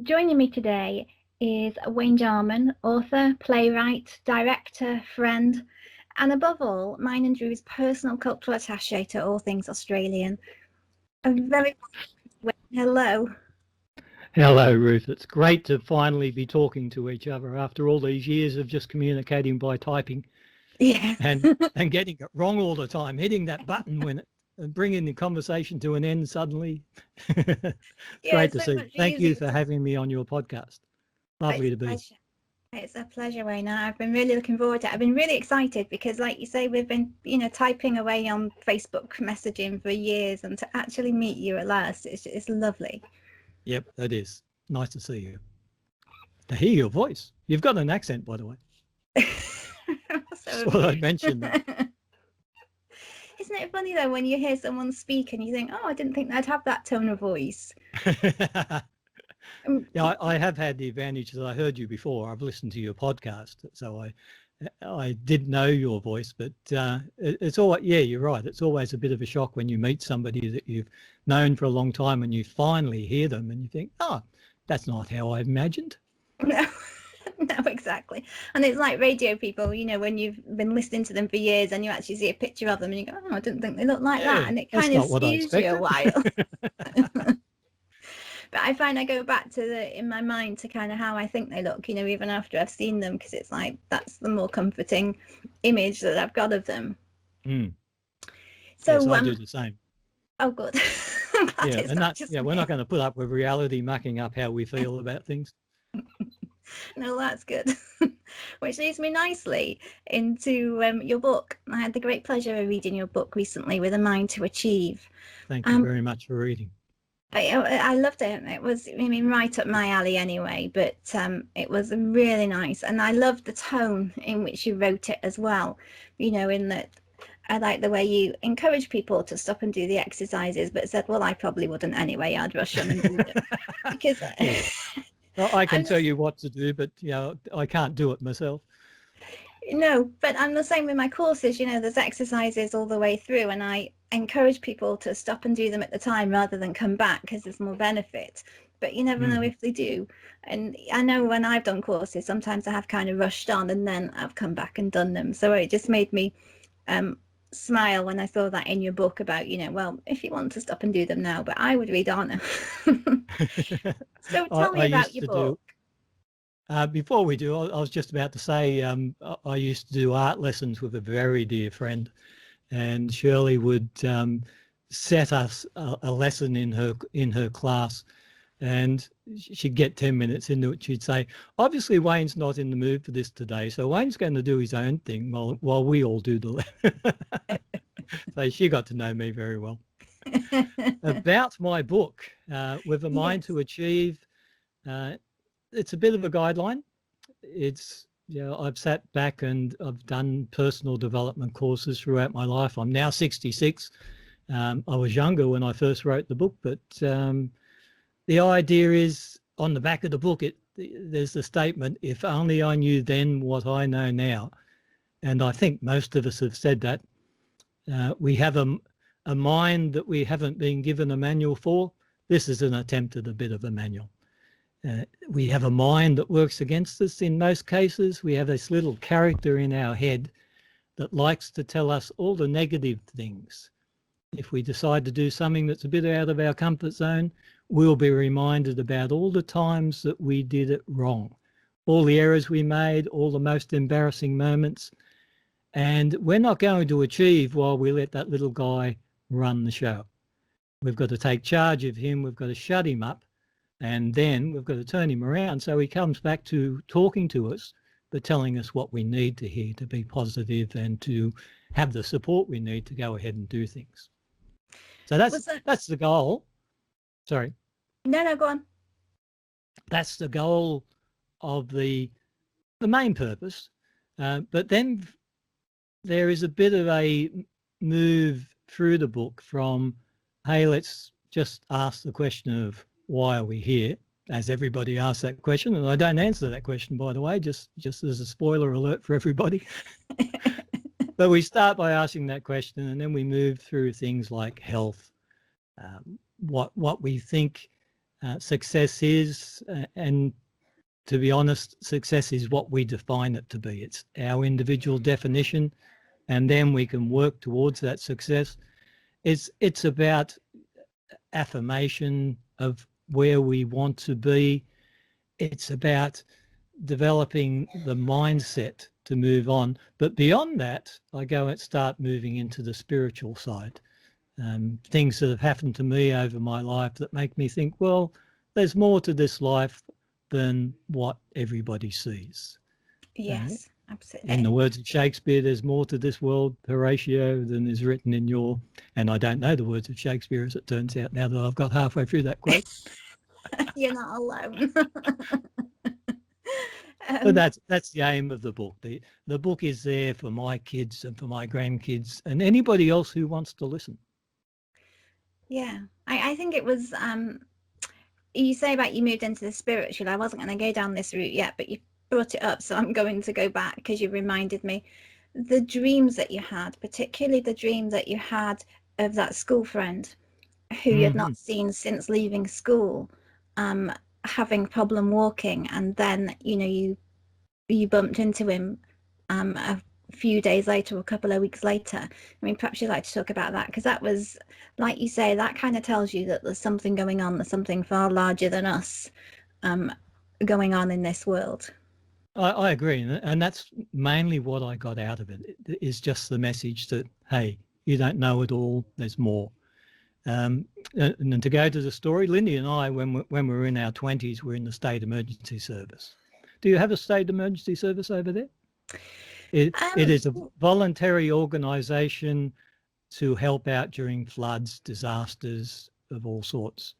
Joining me today is Wayne Jarman, author, playwright, director, friend, and above all, mine and Drew's personal cultural attaché to all things Australian. A very hello. Hello, Ruth. It's great to finally be talking to each other after all these years of just communicating by typing. Yeah. and getting it wrong all the time, hitting that button and bringing the conversation to an end suddenly. It's great to see. Thank you for having me on your podcast. Lovely to be. It's a pleasure, Wayne. I've been really looking forward to it. I've been really excited because, like you say, we've been, typing away on Facebook messaging for years, and to actually meet you at last, it's lovely. Yep, it is. Nice to see you. To hear your voice. You've got an accent, by the way. So I mentioned that. Isn't it funny though when you hear someone speak and you think, oh, I didn't think they'd have that tone of voice. Yeah, I have had the advantage that I heard you before. I've listened to your podcast, so I did know your voice, but it's all, yeah, you're right. It's always a bit of a shock when you meet somebody that you've known for a long time and you finally hear them and you think, oh, that's not how I imagined. No, exactly. And it's like radio people, when you've been listening to them for years and you actually see a picture of them and you go, oh, I didn't think they looked like that. And it kind of skews you a while. But I find I go back to in my mind to kind of how I think they look, even after I've seen them, because it's like that's the more comforting image that I've got of them. Mm. So yes, I do the same. Oh, good. Yeah, and we're not going to put up with reality mucking up how we feel about things. No, that's good. Which leads me nicely into your book. I had the great pleasure of reading your book recently, With a Mind to Achieve. Thank you very much for reading. I loved it. It was, right up my alley anyway, but it was really nice. And I loved the tone in which you wrote it as well, in that I like the way you encourage people to stop and do the exercises, but said, well, I probably wouldn't anyway. I'd rush on and do them. Because... Well, I can tell you what to do, but I can't do it myself. No, but I'm the same with my courses. There's exercises all the way through, and I encourage people to stop and do them at the time rather than come back because there's more benefit. But you never know if they do. And I know when I've done courses, sometimes I have kind of rushed on and then I've come back and done them. So it just made me smile when I saw that in your book about, well, if you want to stop and do them now, but I would read on. So tell me about your book. Before we do, I was just about to say I used to do art lessons with a very dear friend, and Shirley would set us a lesson in her class, and she'd get 10 minutes into it. She'd say, obviously Wayne's not in the mood for this today, so Wayne's going to do his own thing while we all do the lesson. So she got to know me very well. About my book, With a Mind to Achieve, it's a bit of a guideline. It's, I've sat back and I've done personal development courses throughout my life. I'm now 66. I was younger when I first wrote the book, but the idea is on the back of the book, there's the statement, if only I knew then what I know now. And I think most of us have said that. We have a mind that we haven't been given a manual for. This is an attempt at a bit of a manual. We have a mind that works against us in most cases. We have this little character in our head that likes to tell us all the negative things. If we decide to do something that's a bit out of our comfort zone, we'll be reminded about all the times that we did it wrong, all the errors we made, all the most embarrassing moments. And we're not going to achieve while we let that little guy run the show. We've got to take charge of him. We've got to shut him up. And then we've got to turn him around so he comes back to talking to us, but telling us what we need to hear to be positive and to have the support we need to go ahead and do things. So that's the goal. Sorry. No, go on. That's the goal of the main purpose. But then there is a bit of a move through the book from, hey, let's just ask the question of why are we here, as everybody asks that question. And I don't answer that question, by the way, just as a spoiler alert for everybody. But we start by asking that question, and then we move through things like health, what we think success is, and to be honest, success is what we define it to be. It's our individual definition, and then we can work towards that success. It's about affirmation of where we want to be. It's about developing the mindset to move on. But beyond that, I go and start moving into the spiritual side. Things that have happened to me over my life that make me think, well, there's more to this life than what everybody sees. Yes, absolutely. In the words of Shakespeare, there's more to this world, Horatio, than is written in your... And I don't know the words of Shakespeare, as it turns out, now that I've got halfway through that quote. You're not alone. But that's the aim of the book. The book is there for my kids and for my grandkids and anybody else who wants to listen. Yeah, I think it was, you say about you moved into the spiritual. I wasn't going to go down this route yet, but you brought it up, so I'm going to go back because you reminded me. The dreams that you had, particularly the dream that you had of that school friend who you had not seen since leaving school, having problem walking, and then, you know, you bumped into him a few days later, or a couple of weeks later. I mean, perhaps you'd like to talk about that, because that was, like you say, that kind of tells you that there's something going on, there's something far larger than us going on in this world. I agree, and that's mainly what I got out of it, is just the message that, hey, you don't know it all, there's more. And to go to the story, Lindy and I, when we were in our 20s, were in the state emergency service. Do you have a state emergency service over there? It is a voluntary organisation to help out during floods, disasters of all sorts.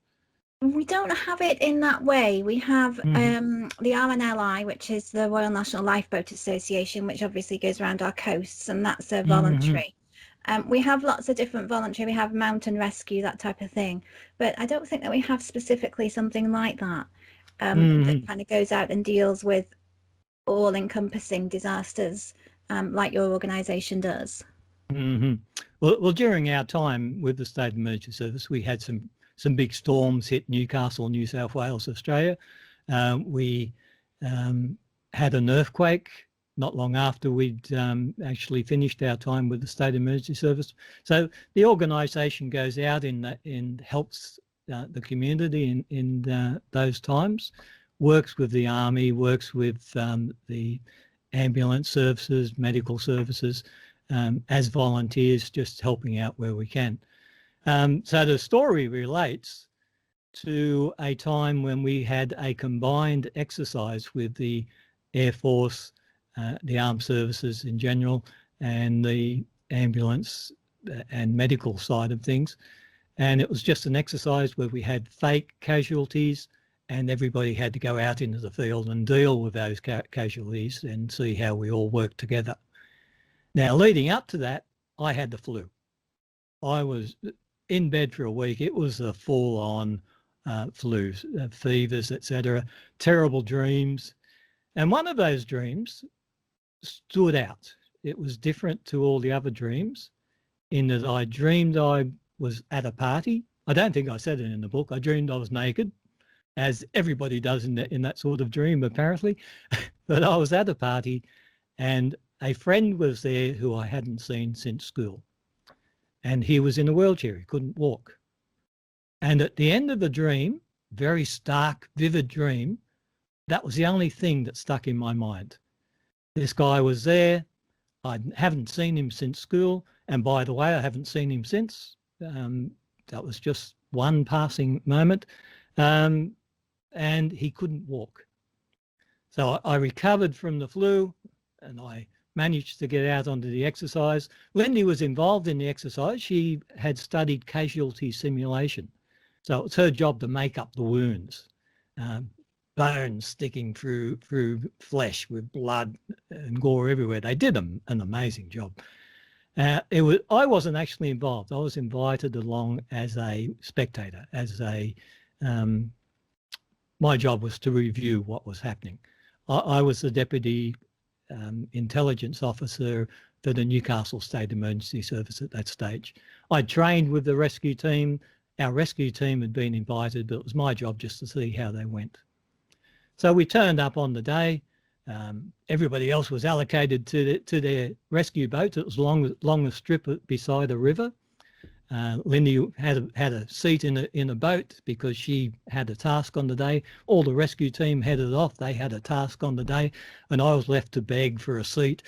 We don't have it in that way. We have the RNLI, which is the Royal National Lifeboat Association, which obviously goes around our coasts, and that's a voluntary. We have lots of different voluntary. We have mountain rescue, that type of thing. But I don't think that we have specifically something like that that kind of goes out and deals with all-encompassing disasters like your organisation does. Well, during our time with the State Emergency Service, we had some big storms hit Newcastle, New South Wales, Australia. We had an earthquake not long after we'd actually finished our time with the State Emergency Service. So the organisation goes out and helps the community in those times, works with the Army, works with the ambulance services, medical services, as volunteers, just helping out where we can. So the story relates to a time when we had a combined exercise with the Air Force, the armed services in general, and the ambulance and medical side of things. And it was just an exercise where we had fake casualties, and everybody had to go out into the field and deal with those casualties and see how we all worked together. Now, leading up to that, I had the flu. I was in bed for a week. It was a full-on flu, fevers, etc., terrible dreams. And one of those dreams stood out. It was different to all the other dreams in that I dreamed I was at a party. I don't think I said it in the book. I dreamed I was naked, as everybody does in that sort of dream, apparently. But I was at a party and a friend was there who I hadn't seen since school. And he was in a wheelchair, he couldn't walk. And at the end of the dream, very stark, vivid dream, that was the only thing that stuck in my mind. This guy was there, I haven't seen him since school, and by the way, I haven't seen him since. That was just one passing moment, and he couldn't walk. So I recovered from the flu and I managed to get out onto the exercise. Lindy was involved in the exercise. She had studied casualty simulation. So it's her job to make up the wounds, bones sticking through flesh with blood and gore everywhere. They did an amazing job. I wasn't actually involved. I was invited along as a spectator, my job was to review what was happening. I was the deputy intelligence officer for the Newcastle State Emergency Service at that stage. I trained with the rescue team Our rescue team had been invited, but it was my job just to see how they went. So we turned up on the day. Everybody else was allocated to their rescue boat. It was along the strip beside a river. Lindy had a seat in a boat because she had a task on the day. All the rescue team headed off. They had a task on the day, and I was left to beg for a seat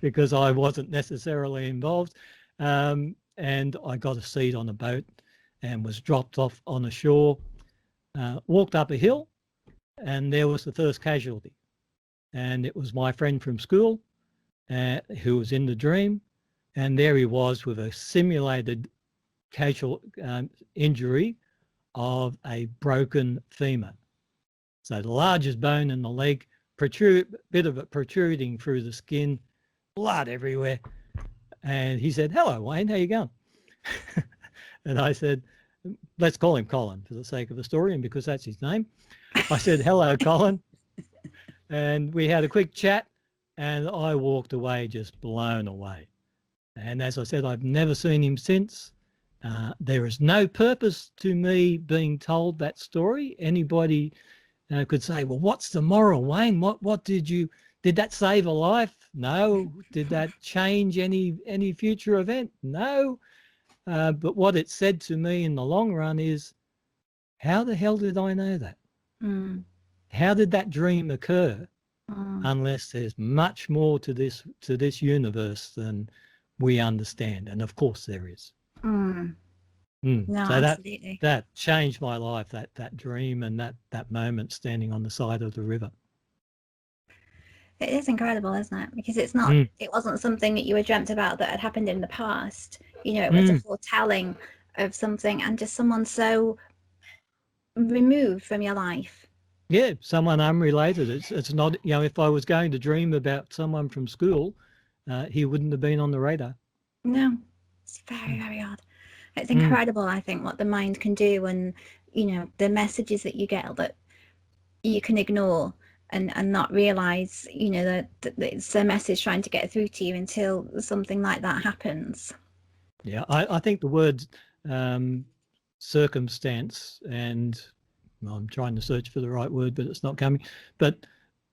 because I wasn't necessarily involved. And I got a seat on a boat and was dropped off on the shore, walked up a hill, and there was the first casualty. And it was my friend from school who was in the dream. And there he was with a simulated casual injury of a broken femur. So the largest bone in the leg, bit of it protruding through the skin, blood everywhere. And he said, "Hello, Wayne, how you going?" And I said, let's call him Colin for the sake of the story and because that's his name. I said, "Hello, Colin." And we had a quick chat and I walked away just blown away. And as I said, I've never seen him since. There is no purpose to me being told that story. Anybody could say, "Well, what's the moral, Wayne? What did that save a life?" No. Did that change any future event? No. But what it said to me in the long run is, how the hell did I know that? Mm. How did that dream occur? Mm. Unless there's much more to this universe than we understand, and of course there is. Mm. No, So absolutely. that changed my life. That dream and that moment standing on the side of the river. It is incredible, isn't it? Because it wasn't something that you had dreamt about that had happened in the past. It was a foretelling of something, and just someone so removed from your life. Yeah, someone unrelated. It's not, if I was going to dream about someone from school, he wouldn't have been on the radar. No, it's very, very odd. It's incredible, I think, what the mind can do, and the messages that you get that you can ignore and not realize, that it's a message trying to get through to you until something like that happens. Yeah, I think the word circumstance, and I'm trying to search for the right word, but it's not coming. But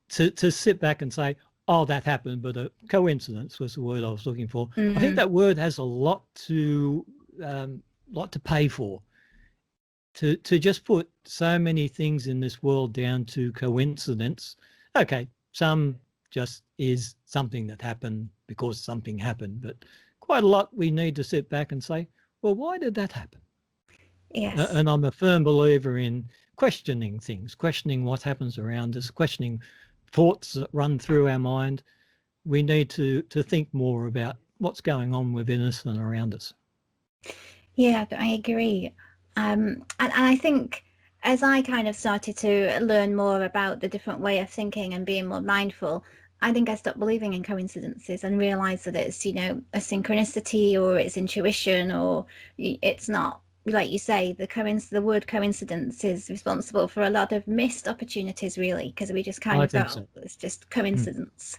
to sit back and say, "Oh, that happened," but a coincidence was the word I was looking for. I think that word has a lot to pay for. To just put so many things in this world down to coincidence. Okay, some just is something that happened because something happened, but quite a lot we need to sit back and say, well, why did that happen? Yes. And I'm a firm believer in questioning things, questioning what happens around us, questioning thoughts that run through our mind. We need to think more about what's going on within us and around us. Yeah, I agree. And I think as I kind of started to learn more about the different way of thinking and being more mindful, I think I stopped believing in coincidences and realized that it's, a synchronicity or it's intuition, or it's not, like you say, the word coincidence is responsible for a lot of missed opportunities, really, because we just kind of go, so. It's just coincidence.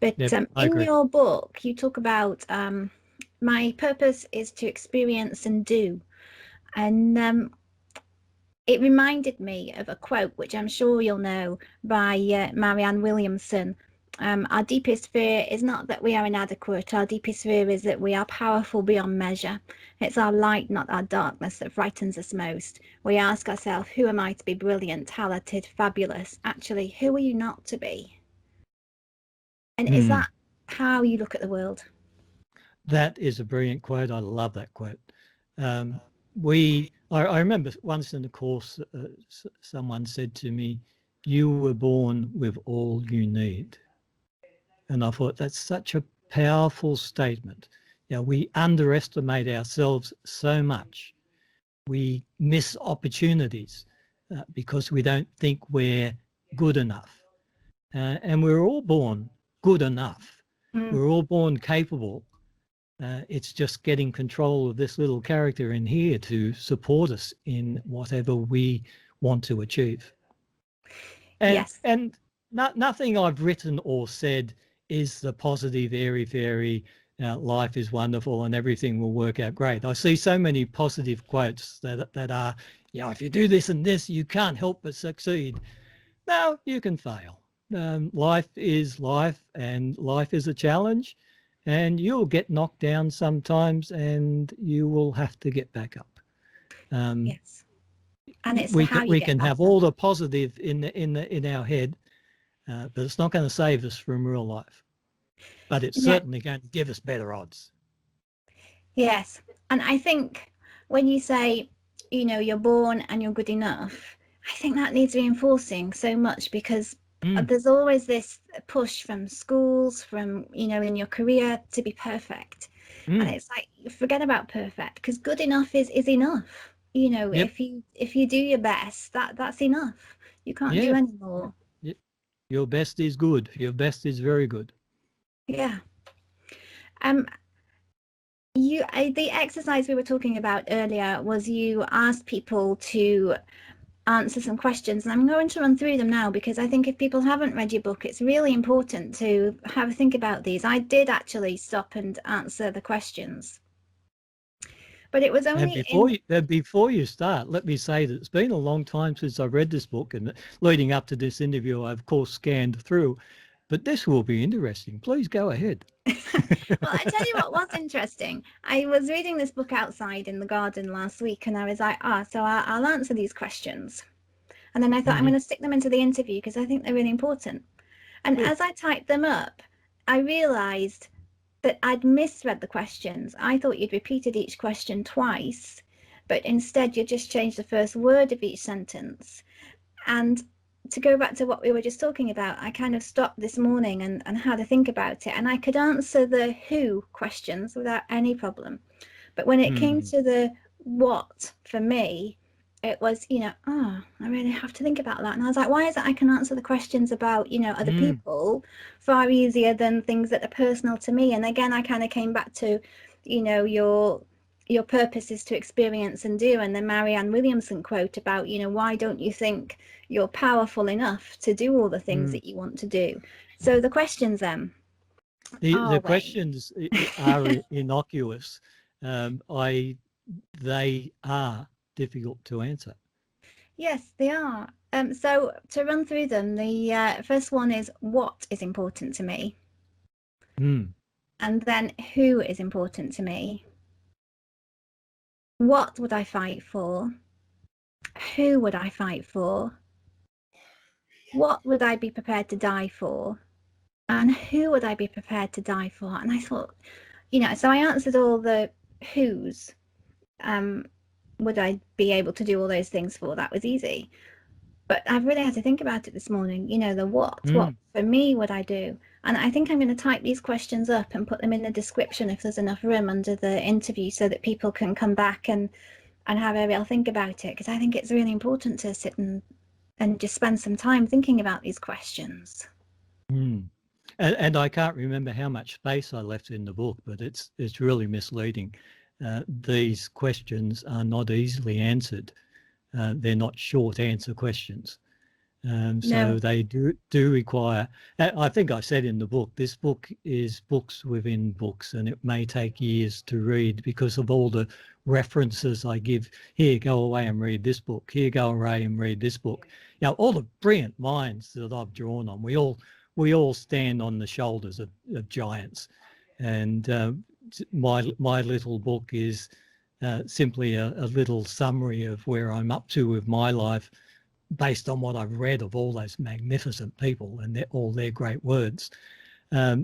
But Yep, in your book, you talk about my purpose is to experience and do. And it reminded me of a quote, which I'm sure you'll know, by Marianne Williamson. Our deepest fear is not that we are inadequate. Our deepest fear is that we are powerful beyond measure. It's our light, not our darkness, that frightens us most. We ask ourselves, who am I to be brilliant, talented, fabulous? Actually, who are you not to be? And is that how you look at the world? That is a brilliant quote. I love that quote. I remember once in the course, someone said to me, "You were born with all you need." And I thought that's such a powerful statement. We underestimate ourselves so much. We miss opportunities because we don't think we're good enough. And we're all born good enough. We're all born capable. It's just getting control of this little character in here to support us in whatever we want to achieve. And, Yes. And nothing I've written or said is the positive, airy-fairy, life is wonderful and everything will work out great. I see so many positive quotes that are, if you do this and this, you can't help but succeed. No, you can fail. Life is life, and life is a challenge, and you'll get knocked down sometimes, and you will have to get back up. Yes, and it's We how you we get can back have up. all the positive in our head, but it's not going to save us from real life. But it's No, certainly going to give us better odds. yes, and I think when you say, you're born and you're good enough, I think that needs reinforcing so much, because there's always this push from schools, from, in your career, to be perfect. And it's like, forget about perfect, because good enough is enough. Yep. If you do your best, that's enough. You can't do Yeah. any more. Your best is good. Your best is very good. Yeah. The exercise we were talking about earlier was, you asked people to answer some questions, and I'm going to run through them now, because I think if people haven't read your book, it's really important to have a think about these. I did actually stop and answer the questions, but it was And only in before you start, let me say that it's been a long time since I read this book, and leading up to this interview, I of course scanned through. But this will be interesting. Please go ahead. Well, I tell you what was interesting. I was reading this book outside in the garden last week, and I was like, so I'll answer these questions. And then I thought, I'm going to stick them into the interview because I think they're really important. And Good. as I typed them up, I realized that I'd misread the questions. I thought you'd repeated each question twice, but instead you just changed the first word of each sentence. And to go back to what we were just talking about, I kind of stopped this morning and had to think about it. And I could answer the who questions without any problem. But when it came to the what, for me, it was, I really have to think about that. And I was like, why is it I can answer the questions about, other people far easier than things that are personal to me? And again, I kind of came back to, your purpose is to experience and do, and the Marianne Williamson quote about, why don't you think you're powerful enough to do all the things that you want to do? So the questions then The are questions are innocuous. They are difficult to answer. Yes, they are. So to run through them, the first one is, what is important to me? And then, who is important to me? What would I fight for? Who would I fight for? What would I be prepared to die for? And who would I be prepared to die for? And I thought, so I answered all the who's. Would I be able to do all those things for? That was easy. But I've really had to think about it this morning, the what for me would I do? And I think I'm going to type these questions up and put them in the description if there's enough room under the interview, so that people can come back and have a real think about it, because I think it's really important to sit and just spend some time thinking about these questions. And I can't remember how much space I left in the book, but it's really misleading. These questions are not easily answered. They're not short answer questions. So they do require, I think I said in the book, this book is books within books, and it may take years to read because of all the references I give. Here, go away and read this book. Here, go away and read this book. All the brilliant minds that I've drawn on. We all stand on the shoulders of giants, and my little book is simply a little summary of where I'm up to with my life, based on what I've read of all those magnificent people and all their great words.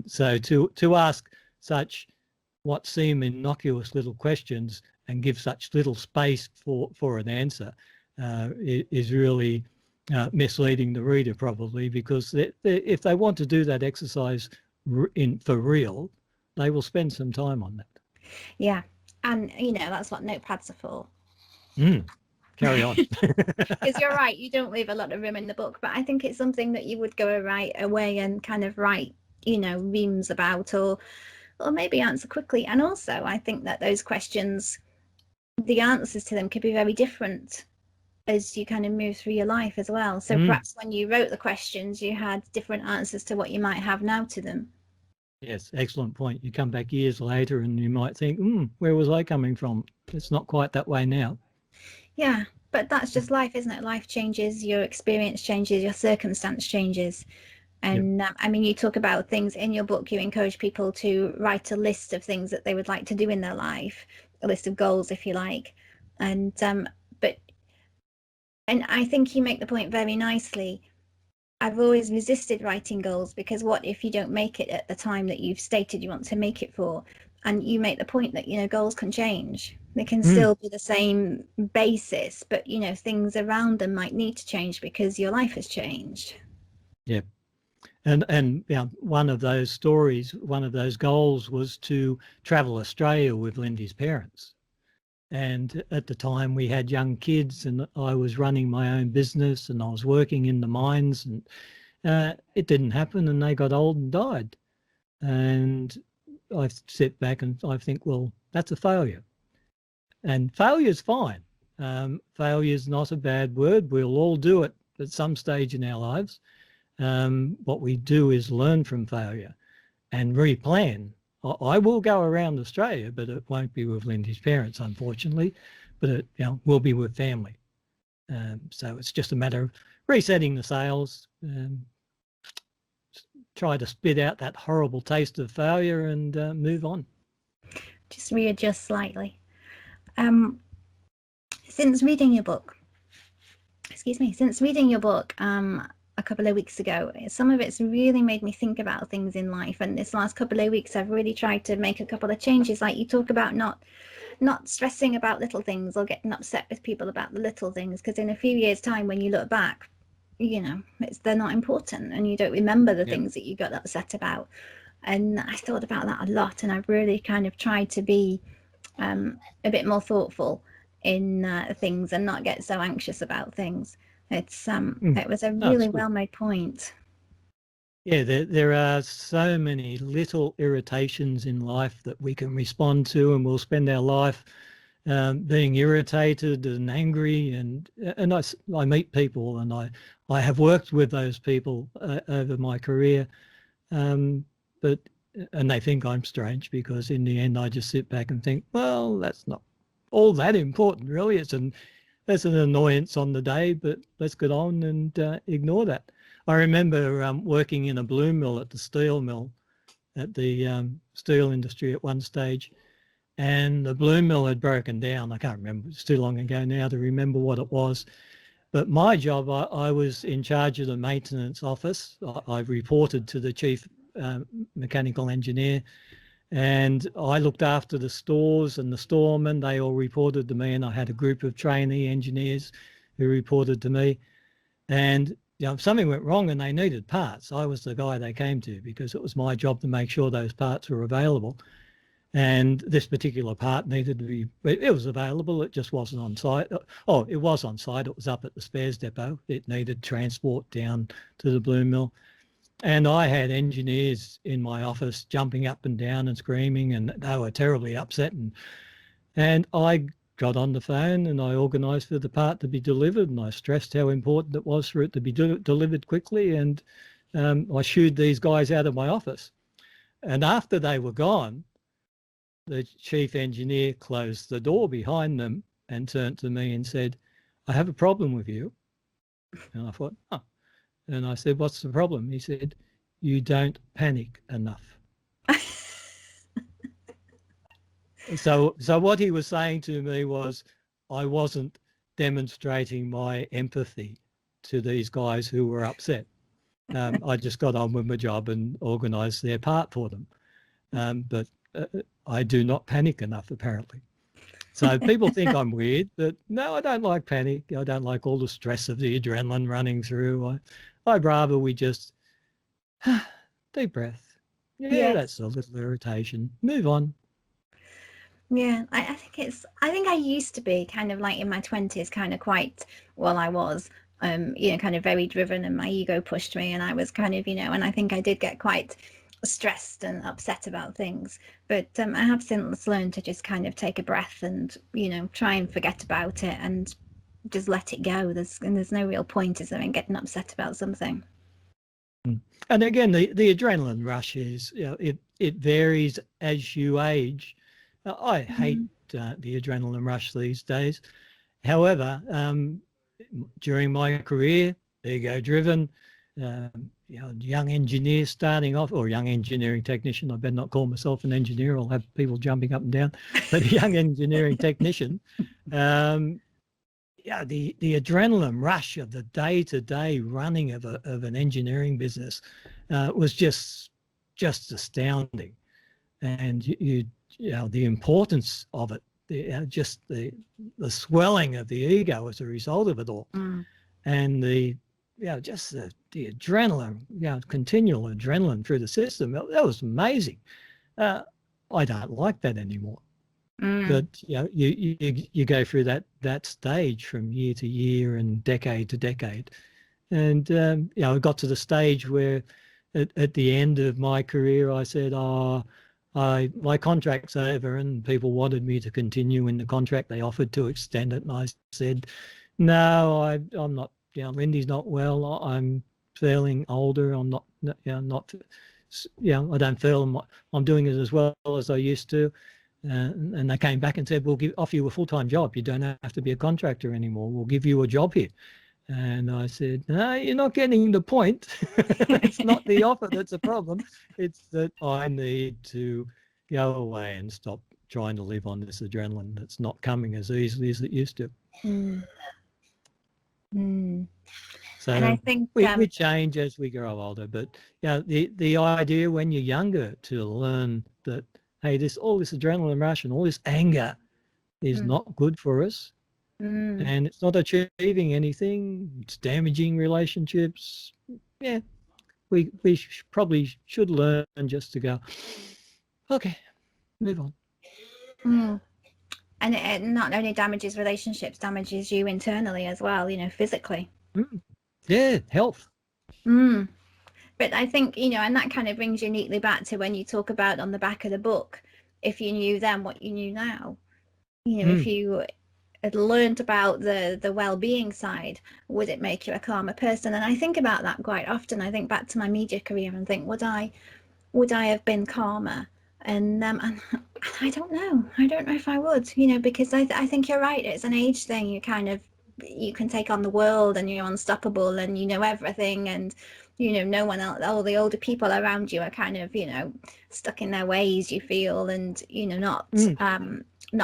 So to ask such what seem innocuous little questions and give such little space for an answer is really misleading the reader, probably, because if they want to do that exercise for real, they will spend some time on that. Yeah, and that's what notepads are for. Carry on. Because you're right, you don't leave a lot of room in the book, but I think it's something that you would go away and kind of write, reams about, or maybe answer quickly. And also, I think that those questions, the answers to them could be very different as you kind of move through your life as well. So perhaps when you wrote the questions, you had different answers to what you might have now to them. Yes, excellent point. You come back years later and you might think, where was I coming from? It's not quite that way now. Yeah, but that's just life, isn't it? Life changes, your experience changes, your circumstance changes. Yep. And I mean, you talk about things in your book, you encourage people to write a list of things that they would like to do in their life, a list of goals, if you like. And but and I think you make the point very nicely. I've always resisted writing goals because what if you don't make it at the time that you've stated you want to make it for? And you make the point that, goals can change. They can Mm, still be the same basis, but, things around them might need to change because your life has changed. yeah. And one of those stories, one of those goals was to travel Australia with Lindy's parents. And at the time we had young kids and I was running my own business and I was working in the mines, and it didn't happen, and they got old and died. And I sit back and I think, well, that's a failure. And failure is fine. Failure is not a bad word. We'll all do it at some stage in our lives. What we do is learn from failure and replan. I will go around Australia, but it won't be with Lindy's parents, unfortunately, but it will be with family. So it's just a matter of resetting the sails, try to spit out that horrible taste of failure and move on. Just readjust slightly. Um, since reading your book, a couple of weeks ago, some of it's really made me think about things in life. And this last couple of weeks, I've really tried to make a couple of changes. Like you talk about not stressing about little things or getting upset with people about the little things, because in a few years' time, when you look back, they're not important and you don't remember the Yep. things that you got upset about. And I thought about that a lot, and I've really kind of tried to be a bit more thoughtful in things and not get so anxious about things. It was a That's really good. well made point. Yeah, there are so many little irritations in life that we can respond to, and we'll spend our life being irritated and angry. And I meet people, and I have worked with those people over my career, but and they think I'm strange because in the end I just sit back and think, well, that's not all that important, really. That's an annoyance on the day, but let's get on and ignore that. I remember working in a bloom mill at the steel mill, at the steel industry at one stage, and the bloom mill had broken down. I can't remember, it's too long ago now to remember what it was. But my job, I was in charge of the maintenance office. I reported to the chief mechanical engineer, and I looked after the stores and the storemen. They all reported to me, and I had a group of trainee engineers who reported to me. And if something went wrong and they needed parts, I was the guy they came to because it was my job to make sure those parts were available. And this particular part needed to be, it was available, it just wasn't on site. Oh, it was on site, it was up at the spares depot. It needed transport down to the bloom mill. And I had engineers in my office jumping up and down and screaming, and they were terribly upset. And I got on the phone and I organised for the part to be delivered, and I stressed how important it was for it to be delivered quickly. And I shooed these guys out of my office. And after they were gone, the chief engineer closed the door behind them and turned to me and said, I have a problem with you. And I thought, oh. And I said, what's the problem? He said, you don't panic enough. So what he was saying to me was I wasn't demonstrating my empathy to these guys who were upset. I just got on with my job and organised their part for them. But I do not panic enough, apparently. So people think I'm weird, but no, I don't like panic. I don't like all the stress of the adrenaline running through. I'd rather we just deep breath. Yeah, Yes. that's a little irritation. Move on. Yeah, I think I used to be kind of like in my 20s, kind of quite, well, I was, kind of very driven, and my ego pushed me, and I was kind of, and I think I did get quite stressed and upset about things. But I have since learned to just kind of take a breath and, try and forget about it and just let it go. There's no real point, is there, in getting upset about something. And again, the adrenaline rush is, it varies as you age. I hate the adrenaline rush these days. However, during my career, ego-driven, young engineer starting off, or young engineering technician. I better not call myself an engineer. I'll have people jumping up and down. But a young engineering technician, the adrenaline rush of the day-to-day running of an engineering business was just astounding, and the importance of it, the swelling of the ego as a result of it all, and the adrenaline, continual adrenaline through the system. That was amazing. I don't like that anymore. But you go through that stage from year to year and decade to decade, and I got to the stage where at the end of my career I said, my contract's over, and people wanted me to continue in the contract. They offered to extend it, and I said, no, I'm not. Lindy's not well. I'm feeling older. I'm not. I don't feel I'm doing it as well as I used to. And they came back and said, we'll offer you a full-time job. You don't have to be a contractor anymore. We'll give you a job here. And I said, no, you're not getting the point. It's not the offer that's a problem. It's that I need to go away and stop trying to live on this adrenaline that's not coming as easily as it used to. So and I think we change as we grow older. But the idea when you're younger to learn that, hey, all this adrenaline rush and all this anger is not good for us. And it's not achieving anything. It's damaging relationships. Yeah, we probably should learn just to go, okay, move on. And it not only damages relationships, damages you internally as well, physically. Yeah, health. But I think, and that kind of brings you neatly back to when you talk about on the back of the book, if you knew then what you knew now, if you had learned about the well-being side, would it make you a calmer person? And I think about that quite often. I think back to my media career and think, would I have been calmer? And I don't know. I don't know if I would, because I think you're right. It's an age thing. You can take on the world and you're unstoppable and you know everything, and no one else, all the older people around you are kind of stuck in their ways, you feel, and not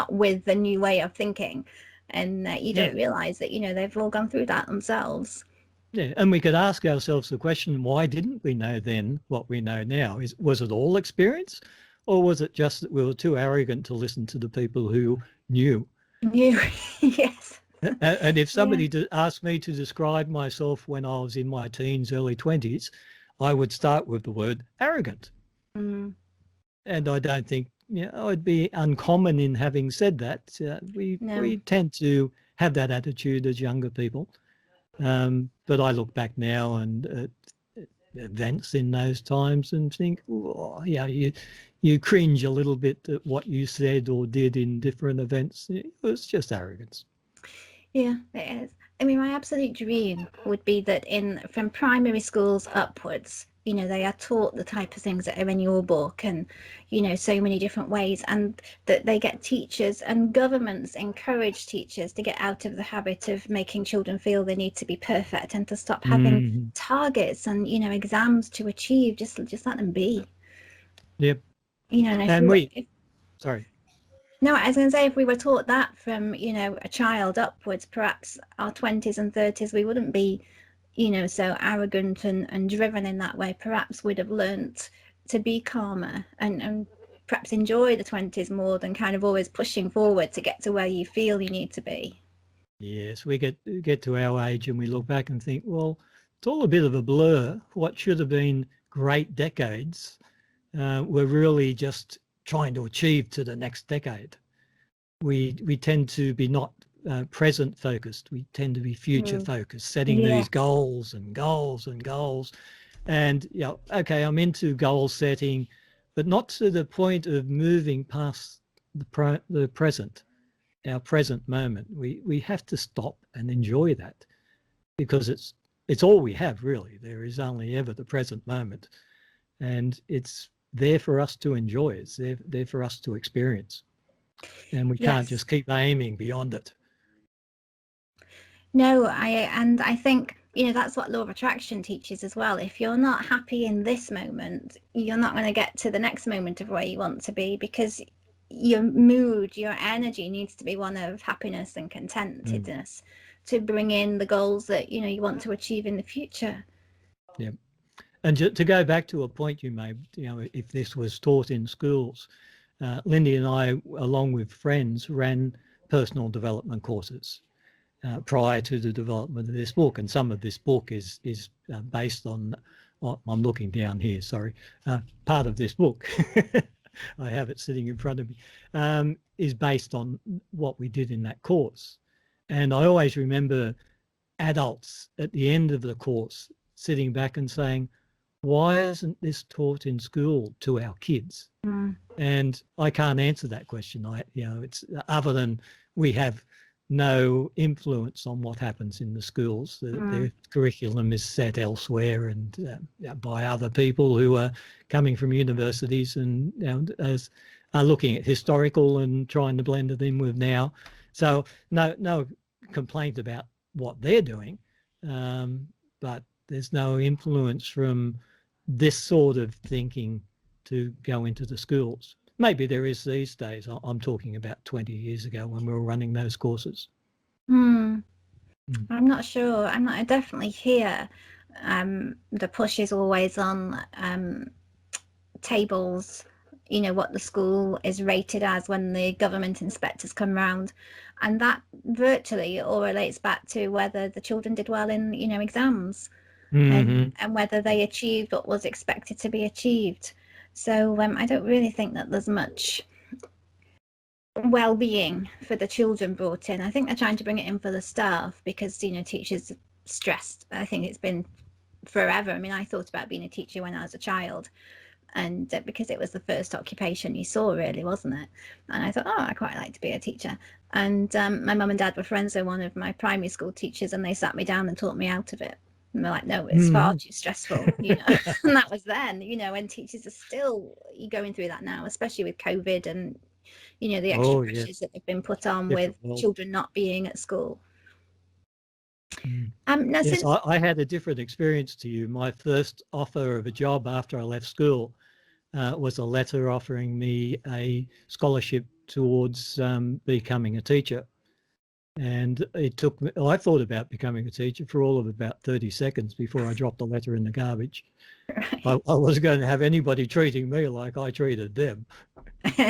with the new way of thinking, and you don't realize that they've all gone through that themselves. Yeah, and we could ask ourselves the question, why didn't we know then what we know now? Was it all experience, or was it just that we were too arrogant to listen to the people who knew? Yes. And if somebody asked me to describe myself when I was in my teens, early 20s, I would start with the word arrogant. And I don't think I'd be uncommon in having said that. We tend to have that attitude as younger people. But I look back now and events in those times and think, you cringe a little bit at what you said or did in different events. It was just arrogance. Yeah, it is. I mean, my absolute dream would be that from primary schools upwards, they are taught the type of things that are in your book, and so many different ways, and that they get teachers and governments encourage teachers to get out of the habit of making children feel they need to be perfect, and to stop having targets and exams to achieve. Just let them be. Yep. Sorry. No, I was going to say, if we were taught that from a child upwards, perhaps our 20s and 30s, we wouldn't be so arrogant and driven in that way. Perhaps we'd have learnt to be calmer and perhaps enjoy the 20s more than kind of always pushing forward to get to where you feel you need to be. Yes, we get to our age and we look back and think, well, it's all a bit of a blur. What should have been great decades, we're really just trying to achieve to the next decade. We tend to be not present focused. We tend to be future focused, setting these goals and goals and goals. And okay, I'm into goal setting, but not to the point of moving past the present, our present moment. We have to stop and enjoy that, because it's it's all we have, really. There is only ever the present moment, and it's there for us to enjoy. It's there for us to experience, and we can't Yes. just keep aiming beyond it. No, I think, you know, that's what law of attraction teaches as well. If you're not happy in this moment, you're not going to get to the next moment of where you want to be, because your mood, your energy needs to be one of happiness and contentedness to bring in the goals that, you know, you want to achieve in the future. Yeah. And to go back to a point you made, you know, if this was taught in schools, Lindy and I, along with friends, ran personal development courses prior to the development of this book. And some of this book is based on, I'm looking down here, sorry, part of this book, I have it sitting in front of me, is based on what we did in that course. And I always remember adults at the end of the course sitting back and saying, why isn't this taught in school to our kids? And I can't answer that question. It's other than we have no influence on what happens in the schools. The curriculum is set elsewhere and by other people who are coming from universities and are looking at historical and trying to blend it in with now. So no complaint about what they're doing, but there's no influence from this sort of thinking to go into the schools. Maybe there is these days. I'm talking about 20 years ago when we were running those courses. I'm not sure. I definitely hear the push is always on tables, you know, what the school is rated as when the government inspectors come round, and that virtually all relates back to whether the children did well in, you know, exams. And whether they achieved what was expected to be achieved. So I don't really think that there's much well-being for the children brought in. I think they're trying to bring it in for the staff because, you know, teachers are stressed. I think it's been forever. I mean, I thought about being a teacher when I was a child, and because it was the first occupation you saw, really, wasn't it? And I thought, oh, I quite like to be a teacher. And my mum and dad were friends with one of my primary school teachers, and they sat me down and taught me out of it. And they're like, no, it's far too stressful, you know. And that was then, you know, and teachers are still going through that now, especially with COVID and, you know, the extra pressures that have been put on with children not being at school. Now, yes, I had a different experience to you. My first offer of a job after I left school was a letter offering me a scholarship towards becoming a teacher. And it took me, I thought about becoming a teacher for all of about 30 seconds before I dropped the letter in the garbage. Right. I wasn't going to have anybody treating me like I treated them. So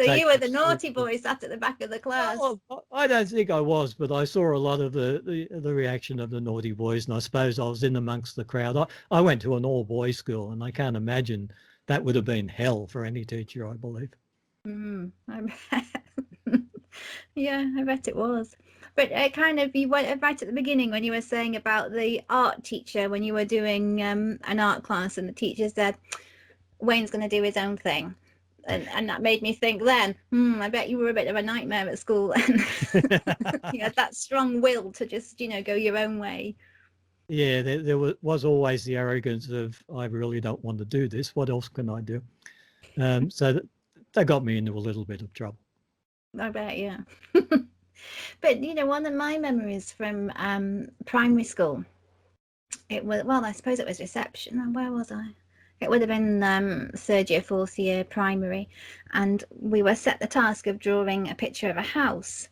you were the naughty boy sat at the back of the class. Oh, I don't think I was, but I saw a lot of the reaction of the naughty boys, and I suppose I was in amongst the crowd. I went to an all-boys school, and I can't imagine that would have been hell for any teacher, I believe. I bet. Yeah, I bet it was. But kind of, you went right at the beginning when you were saying about the art teacher, when you were doing an art class and the teacher said, Wayne's going to do his own thing. And that made me think then, I bet you were a bit of a nightmare at school. And you had that strong will to just, you know, go your own way. Yeah, there was always the arrogance of, I really don't want to do this. What else can I do? So that got me into a little bit of trouble. I bet, yeah. But, you know, one of my memories from primary school, it was, well, I suppose it was reception. Where was I? It would have been third year, fourth year primary. And we were set the task of drawing a picture of a house.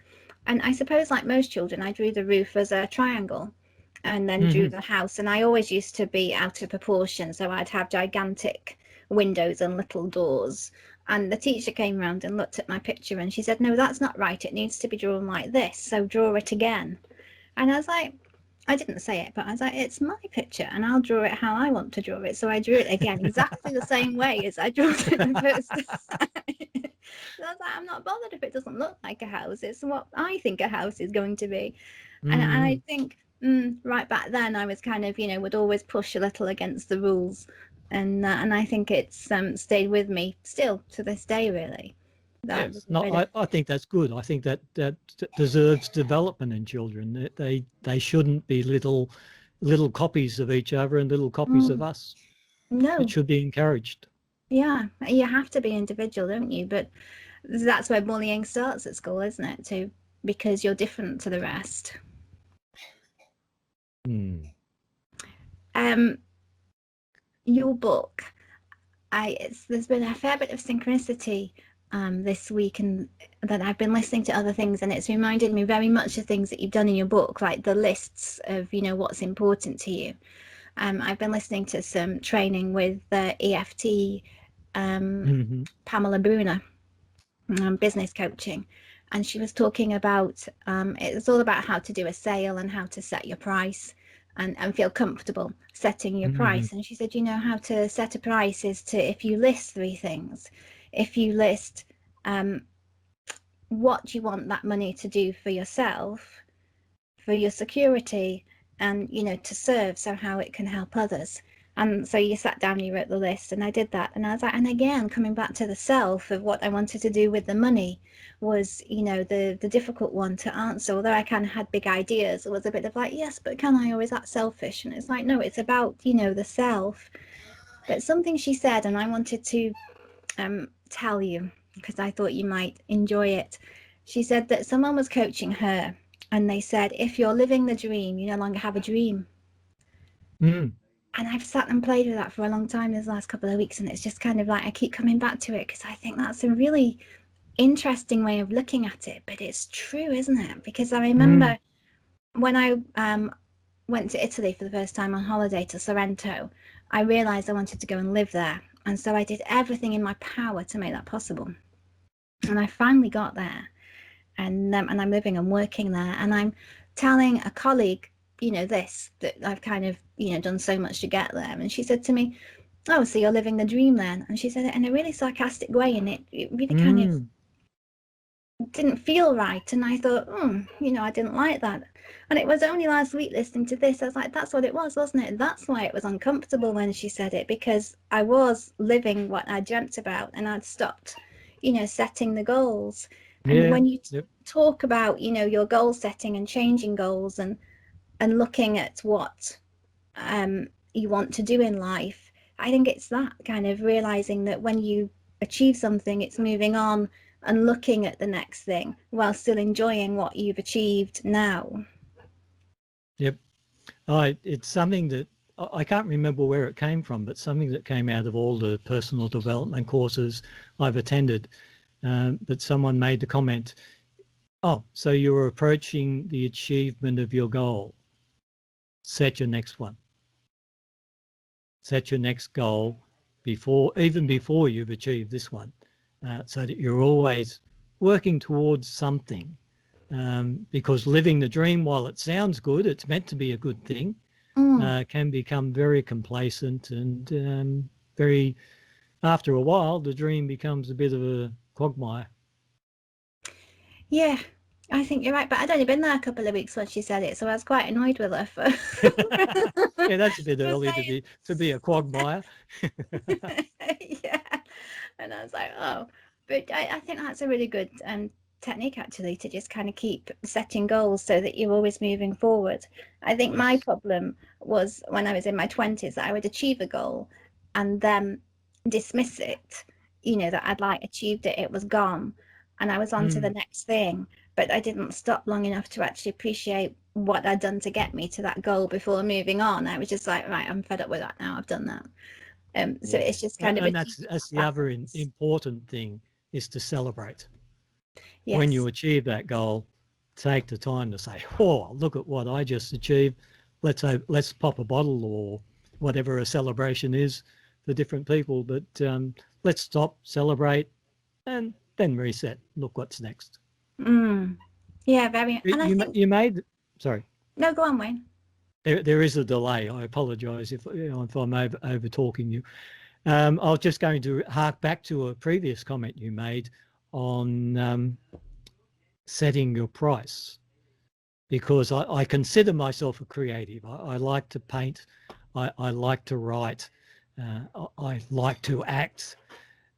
And I suppose, like most children, I drew the roof as a triangle and then drew the house. And I always used to be out of proportion. So I'd have gigantic windows and little doors. And the teacher came round and looked at my picture and she said, no, that's not right. It needs to be drawn like this. So draw it again. And I was like, I didn't say it, but I was like, it's my picture and I'll draw it how I want to draw it. So I drew it again, exactly the same way as I drew it the first time. So I was like, I'm not bothered if it doesn't look like a house. It's what I think a house is going to be. And I think right back then I was kind of, you know, would always push a little against the rules. And I think it's stayed with me still to this day, really. That Yes, no, way to, I think that's good. I think that deserves development in children. They shouldn't be little copies of each other and little copies of us. It no, should be encouraged. yeah, you have to be individual, don't you? But that's where bullying starts at school, isn't it? Too, because you're different to the rest. Hmm. Your book, there's been a fair bit of synchronicity this week, and that I've been listening to other things, and it's reminded me very much of things that you've done in your book, like the lists of what's important to you. I've been listening to some training with EFT, Mm-hmm. Pamela Bruner, business coaching, and she was talking about it's all about how to do a sale and how to set your price, and feel comfortable setting your Mm-hmm. price. And she said, how to set a price is to, if you list three things, if you list what you want that money to do for yourself, for your security, and to serve, so how it can help others. And so you sat down, you wrote the list, and I did that, and I was like, and again, coming back to the self of what I wanted to do with the money was the difficult one to answer. Although I kind of had big ideas, it was a bit of like, yes, but can I, or is that selfish? And it's like, no, it's about the self. But something she said, and I wanted to tell you because I thought you might enjoy it. She said that someone was coaching her, and they said, if you're living the dream, you no longer have a dream. Mm. And I've sat and played with that for a long time this last couple of weeks, and it's just kind of like I keep coming back to it because I think that's a really interesting way of looking at it. But it's true, isn't it? Because I remember Mm. when I went to Italy for the first time on holiday to Sorrento, I realized I wanted to go and live there, and so I did everything in my power to make that possible. And I finally got there, and I'm living and working there, and I'm telling a colleague, that I've kind of done so much to get there, and she said to me, "Oh, so you're living the dream then?" And she said it in a really sarcastic way, and it really kind of Mm. didn't feel right. And I thought, I didn't like that. And it was only last week listening to this, I was like, that's what it was, wasn't it? That's why it was uncomfortable when she said it, because I was living what I dreamt about, and I'd stopped, setting the goals. And Yeah. when you Yep. talk about, your goal setting and changing goals, and looking at what you want to do in life, I think it's that kind of realizing that when you achieve something, it's moving on and looking at the next thing while still enjoying what you've achieved now. Yep. It's something that I can't remember where it came from, but something that came out of all the personal development courses I've attended. But someone made the comment, oh, so you're approaching the achievement of your goal. Set your next one. Set your next goal even before you've achieved this one, so that you're always working towards something. Because living the dream, while it sounds good, it's meant to be a good thing, can become very complacent and very, after a while, the dream becomes a bit of a quagmire. Yeah, I think you're right, but I'd only been there a couple of weeks when she said it, so I was quite annoyed with her for, Yeah, that's a bit for early saying, to be a quagmire. yeah. And I was like, oh, but I think that's a really good technique actually, to just kind of keep setting goals so that you're always moving forward. I think my Yes. problem was when I was in my 20s that I would achieve a goal and then dismiss it, that I'd like achieved it, it was gone, and I was on to the Mm. next thing. But I didn't stop long enough to actually appreciate what I'd done to get me to that goal before moving on. I was just like, right, I'm fed up with that now, I've done that. So Yeah, it's just kind of a and keeping that's the that other balance. important thing, is to celebrate. When you Yes. achieve that goal, take the time to say, "Oh, look at what I just achieved. Let's pop a bottle or whatever a celebration is for different people. But let's stop, celebrate, and then reset. Look what's next." Mm. Yeah, very. And I think, You made, sorry. no, go on, Wayne. There is a delay. I apologise if I'm over talking you. I was just going to hark back to a previous comment you made on setting your price, because I consider myself a creative. I like to paint. I like to write. I like to act.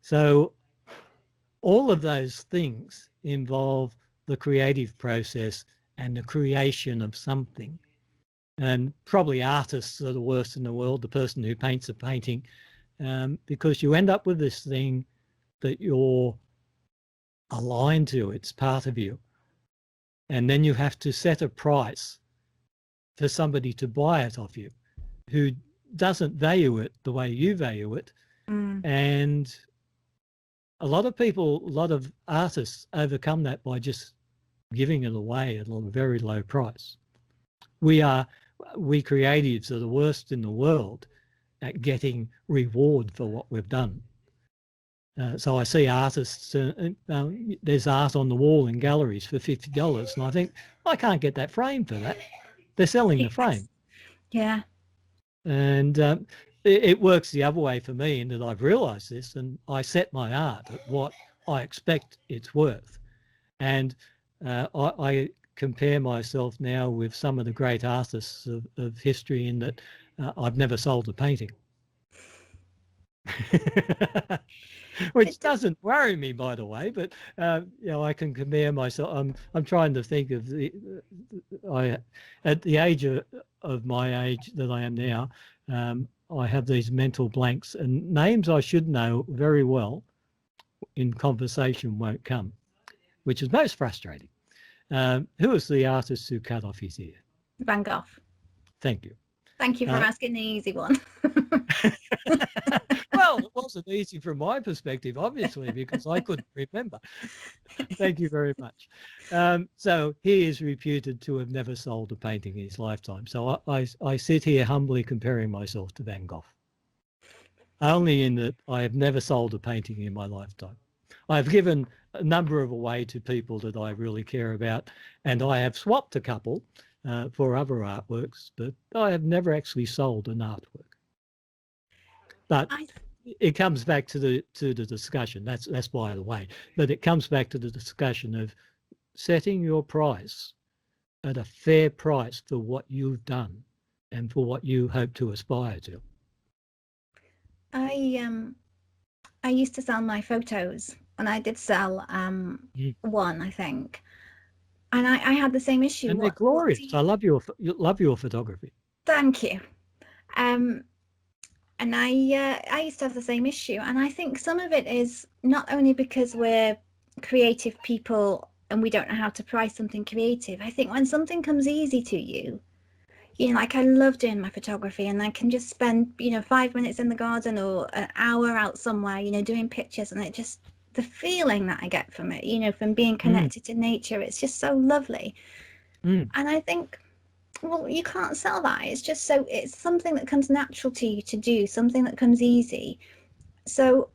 So all of those things involve the creative process and the creation of something. And probably artists are the worst in the world, the person who paints a painting, because you end up with this thing that you're aligned to. It's part of you. And then you have to set a price for somebody to buy it off you who doesn't value it the way you value it. And a lot of artists overcome that by just giving it away at a very low price. We creatives are the worst in the world at getting reward for what we've done. So I see artists, there's art on the wall in galleries for $50, and I think, I can't get that frame for that. They're selling the frame. Yeah. And it works the other way for me in that I've realised this, and I set my art at what I expect it's worth. And I compare myself now with some of the great artists of history in that I've never sold a painting. Which doesn't worry me, by the way, but I can compare myself. I'm trying to think of at the age of my age that I am now, I have these mental blanks, and names I should know very well in conversation won't come, which is most frustrating. Who was the artist who cut off his ear? Van Gogh. Thank you. Thank you for asking the easy one. Well, it wasn't easy from my perspective, obviously, because I couldn't remember. Thank you very much. So he is reputed to have never sold a painting in his lifetime. So I sit here humbly comparing myself to Van Gogh. Only in that I have never sold a painting in my lifetime. I've given a number of away to people that I really care about, and I have swapped a couple for other artworks, but I have never actually sold an artwork. But it comes back to the discussion. That's by the way. But it comes back to the discussion of setting your price at a fair price for what you've done and for what you hope to aspire to. I used to sell my photos, and I did sell one, I think, and I had the same issue. And they're glorious. I love your photography. Thank you. And I used to have the same issue, and I think some of it is not only because we're creative people and we don't know how to price something creative. I think when something comes easy to you, like I love doing my photography, and I can just spend 5 minutes in the garden or an hour out somewhere doing pictures, and it just, the feeling that I get from it, from being connected to nature, it's just so lovely. And I think, well, you can't sell that. It's something that comes natural to you to do, something that comes easy. So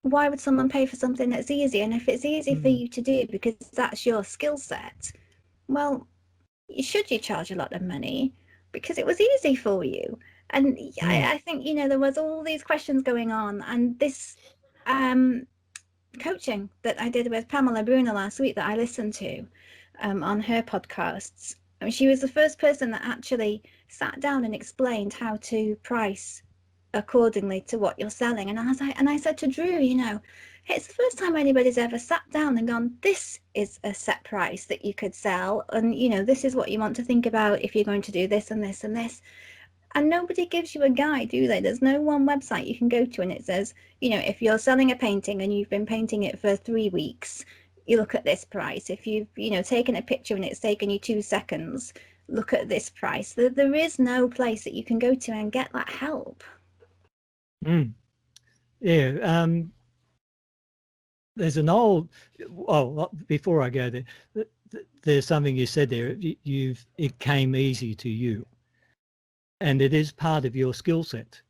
why would someone pay for something that's easy? And if it's easy for you to do because that's your skill set, well, should you charge a lot of money because it was easy for you? And I think, there was all these questions going on, and this coaching that I did with Pamela Bruner last week that I listened to on her podcasts. I mean, she was the first person that actually sat down and explained how to price accordingly to what you're selling. And I said to Drew, it's the first time anybody's ever sat down and gone, this is a set price that you could sell, and this is what you want to think about if you're going to do this and this and this. And nobody gives you a guide, do they? There's no one website you can go to and it says, if you're selling a painting and you've been painting it for 3 weeks, you look at this price. If you've taken a picture and it's taken you 2 seconds, look at this price. There is no place that you can go to and get that help. Yeah. There's an old, before I go there, there's something you said there. It came easy to you, and it is part of your skill set.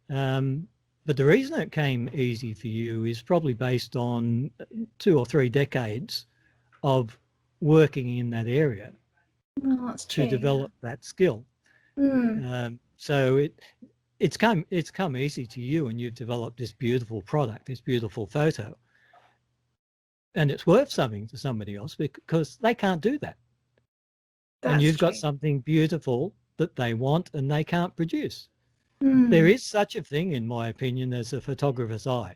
But the reason it came easy for you is probably based on 2 or 3 decades of working in that area to develop that skill. So it's come easy to you, and you've developed this beautiful product, this beautiful photo, and it's worth something to somebody else because they can't do that. And you've got something beautiful that they want and they can't produce. There is such a thing, in my opinion, as a photographer's eye.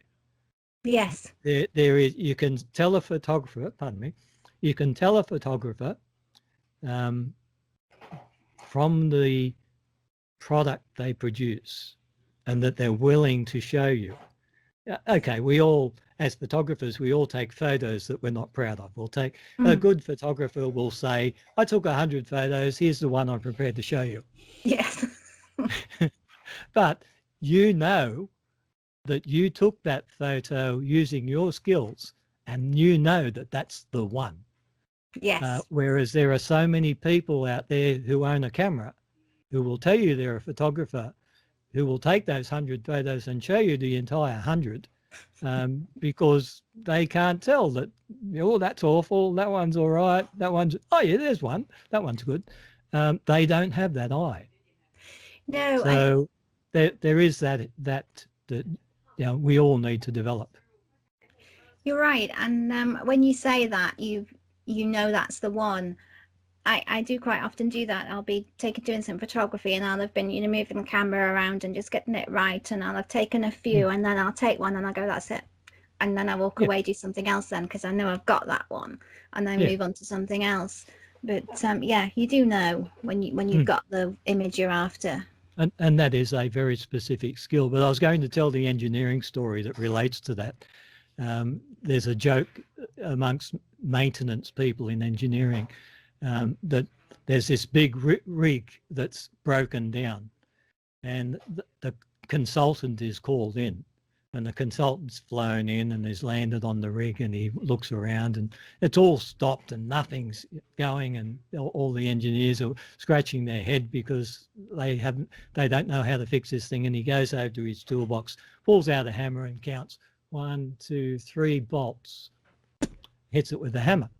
Yes. There is, you can tell a photographer, pardon me, you can tell a photographer from the product they produce and that they're willing to show you. Okay, we all, as photographers, we all take photos that we're not proud of. We'll take, a good photographer will say, I took 100 photos, here's the one I'm prepared to show you. Yes. But you know that you took that photo using your skills and you know that that's the one. Yes. Whereas there are so many people out there who own a camera who will tell you they're a photographer, who will take those 100 photos and show you the entire 100 because they can't tell that, oh, that's awful, that one's all right, that one's, oh yeah, there's one, that one's good. They don't have that eye. No. So there is that we all need to develop. You're right. And when you say that, you know that's the one. I do quite often do that. I'll be doing some photography and I'll have been, moving the camera around and just getting it right. And I'll have taken a few and then I'll take one and I'll go, that's it. And then I walk away, do something else then because I know I've got that one and then move on to something else. But yeah, you do know when you've got the image you're after. And that is a very specific skill. But I was going to tell the engineering story that relates to that. There's a joke amongst maintenance people in engineering that there's this big rig that's broken down and the consultant is called in and the consultant's flown in and has landed on the rig and he looks around and it's all stopped and nothing's going and all the engineers are scratching their head because they don't know how to fix this thing, and he goes over to his toolbox, pulls out a hammer and counts 1, 2, 3 bolts, hits it with the hammer.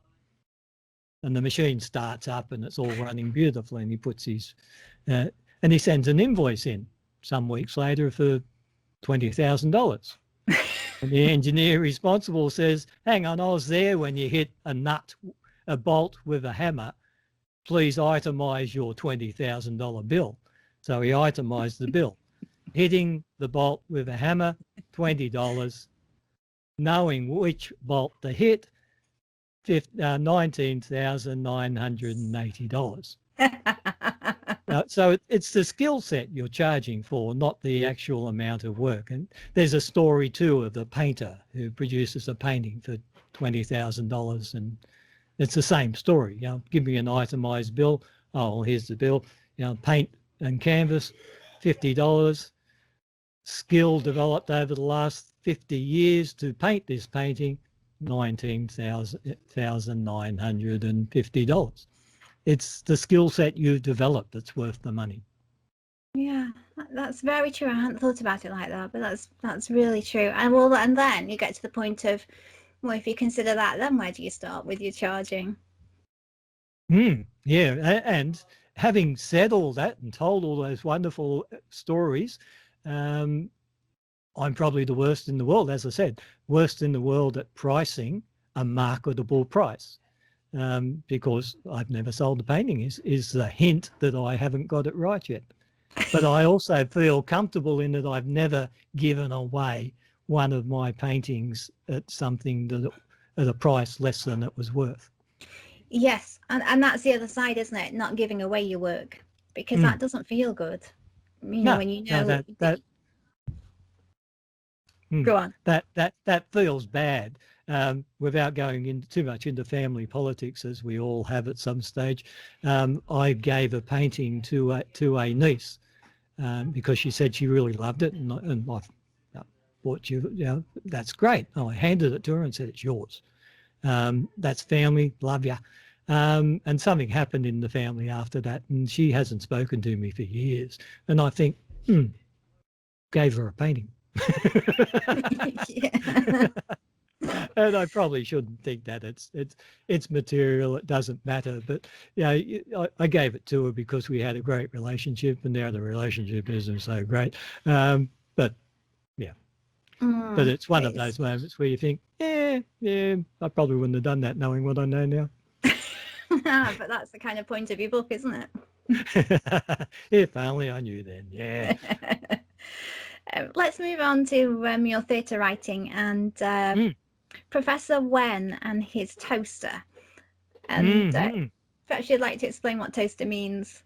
And the machine starts up and it's all running beautifully. And he puts his, and he sends an invoice in some weeks later for $20,000. And the engineer responsible says, hang on, I was there when you hit a bolt with a hammer. Please itemize your $20,000 bill. So he itemized the bill. Hitting the bolt with a hammer, $20. Knowing which bolt to hit, $19,980. So it's the skill set you're charging for, not the actual amount of work. And there's a story too of the painter who produces a painting for $20,000, and it's the same story. Give me an itemized bill. Oh, well, here's the bill. Paint and canvas, $50. Skill developed over the last 50 years to paint this painting, $19,950. It's the skill set you've developed that's worth the money. Yeah, that's very true. I hadn't thought about it like that, but that's really true. And then you get to the point of, well, if you consider that, then where do you start with your charging? Yeah, and having said all that and told all those wonderful stories, I'm probably the worst in the world, as I said, worst in the world at pricing a marketable price, because I've never sold a painting is the hint that I haven't got it right yet. But I also feel comfortable in that I've never given away one of my paintings at something at a price less than it was worth. Yes, and that's the other side, isn't it? Not giving away your work, because that doesn't feel good. When you know that go on. That feels bad. Without going too much into family politics, as we all have at some stage, I gave a painting to a niece because she said she really loved it, and I thought, that's great. I handed it to her and said, it's yours. That's family, love you. And something happened in the family after that, and she hasn't spoken to me for years. And I think, gave her a painting. Yeah. And I probably shouldn't think that it's material, it doesn't matter, but I gave it to her because we had a great relationship, and now the relationship isn't so great. But yeah, but it's one of those moments where you think, yeah, I probably wouldn't have done that knowing what I know now. But that's the kind of point of your book, isn't it? If only I knew then. Yeah. Let's move on to your theatre writing and Professor Wen and his toaster. And perhaps you'd like to explain what toaster means.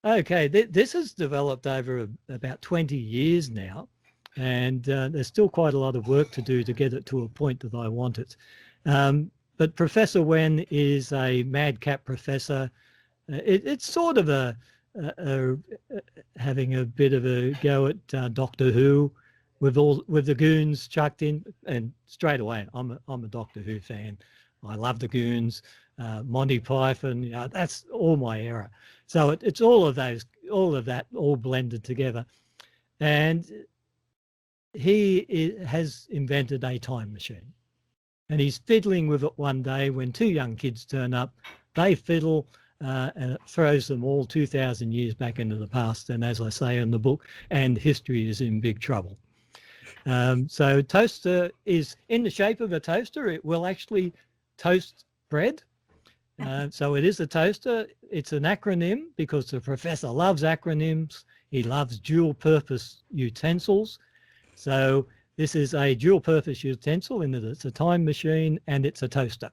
Okay, this has developed over about 20 years now, and there's still quite a lot of work to do to get it to a point that I want it. But Professor Wen is a madcap professor. It's sort of having a bit of a go at Doctor Who, with the goons chucked in. And straight away, I'm a Doctor Who fan. I love the goons, Monty Python. That's all my era. So it's all of that, all blended together. And he has invented a time machine. And he's fiddling with it one day when two young kids turn up. They fiddle, and it throws them all 2,000 years back into the past. And as I say in the book, and history is in big trouble. So toaster is in the shape of a toaster. It will actually toast bread. So it is a toaster. It's an acronym because the professor loves acronyms. He loves dual purpose utensils. So this is a dual purpose utensil in that it's a time machine and it's a toaster.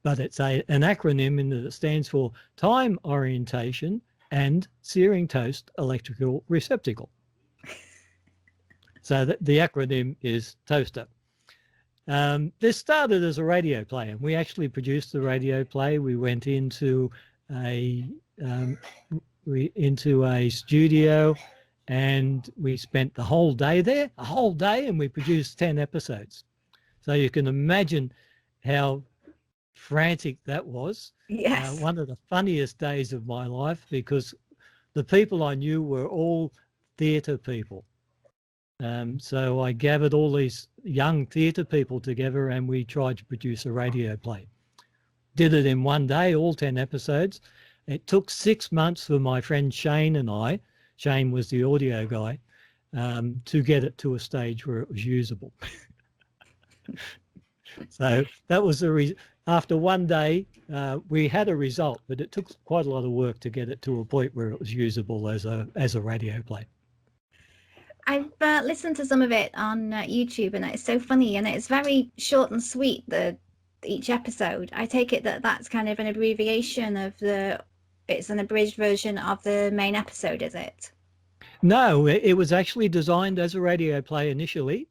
But it's an acronym in that it stands for time orientation and searing toast electrical receptacle. So the acronym is toaster. This started as a radio play, and we actually produced the radio play. We went into a studio, and we spent the whole day there, and we produced 10 episodes. So you can imagine how frantic that was. Yes. One of the funniest days of my life, because the people I knew were all theatre people. So I gathered all these young theatre people together and we tried to produce a radio play. Did it in one day, all 10 episodes. It took 6 months for my friend Shane and I, Shane was the audio guy, to get it to a stage where it was usable. So that was after one day, we had a result, but it took quite a lot of work to get it to a point where it was usable as a radio play. I've listened to some of it on YouTube, and it's so funny, and it's very short and sweet, each episode. I take it that's kind of an abbreviation of it's an abridged version of the main episode, is it? No, it was actually designed as a radio play initially.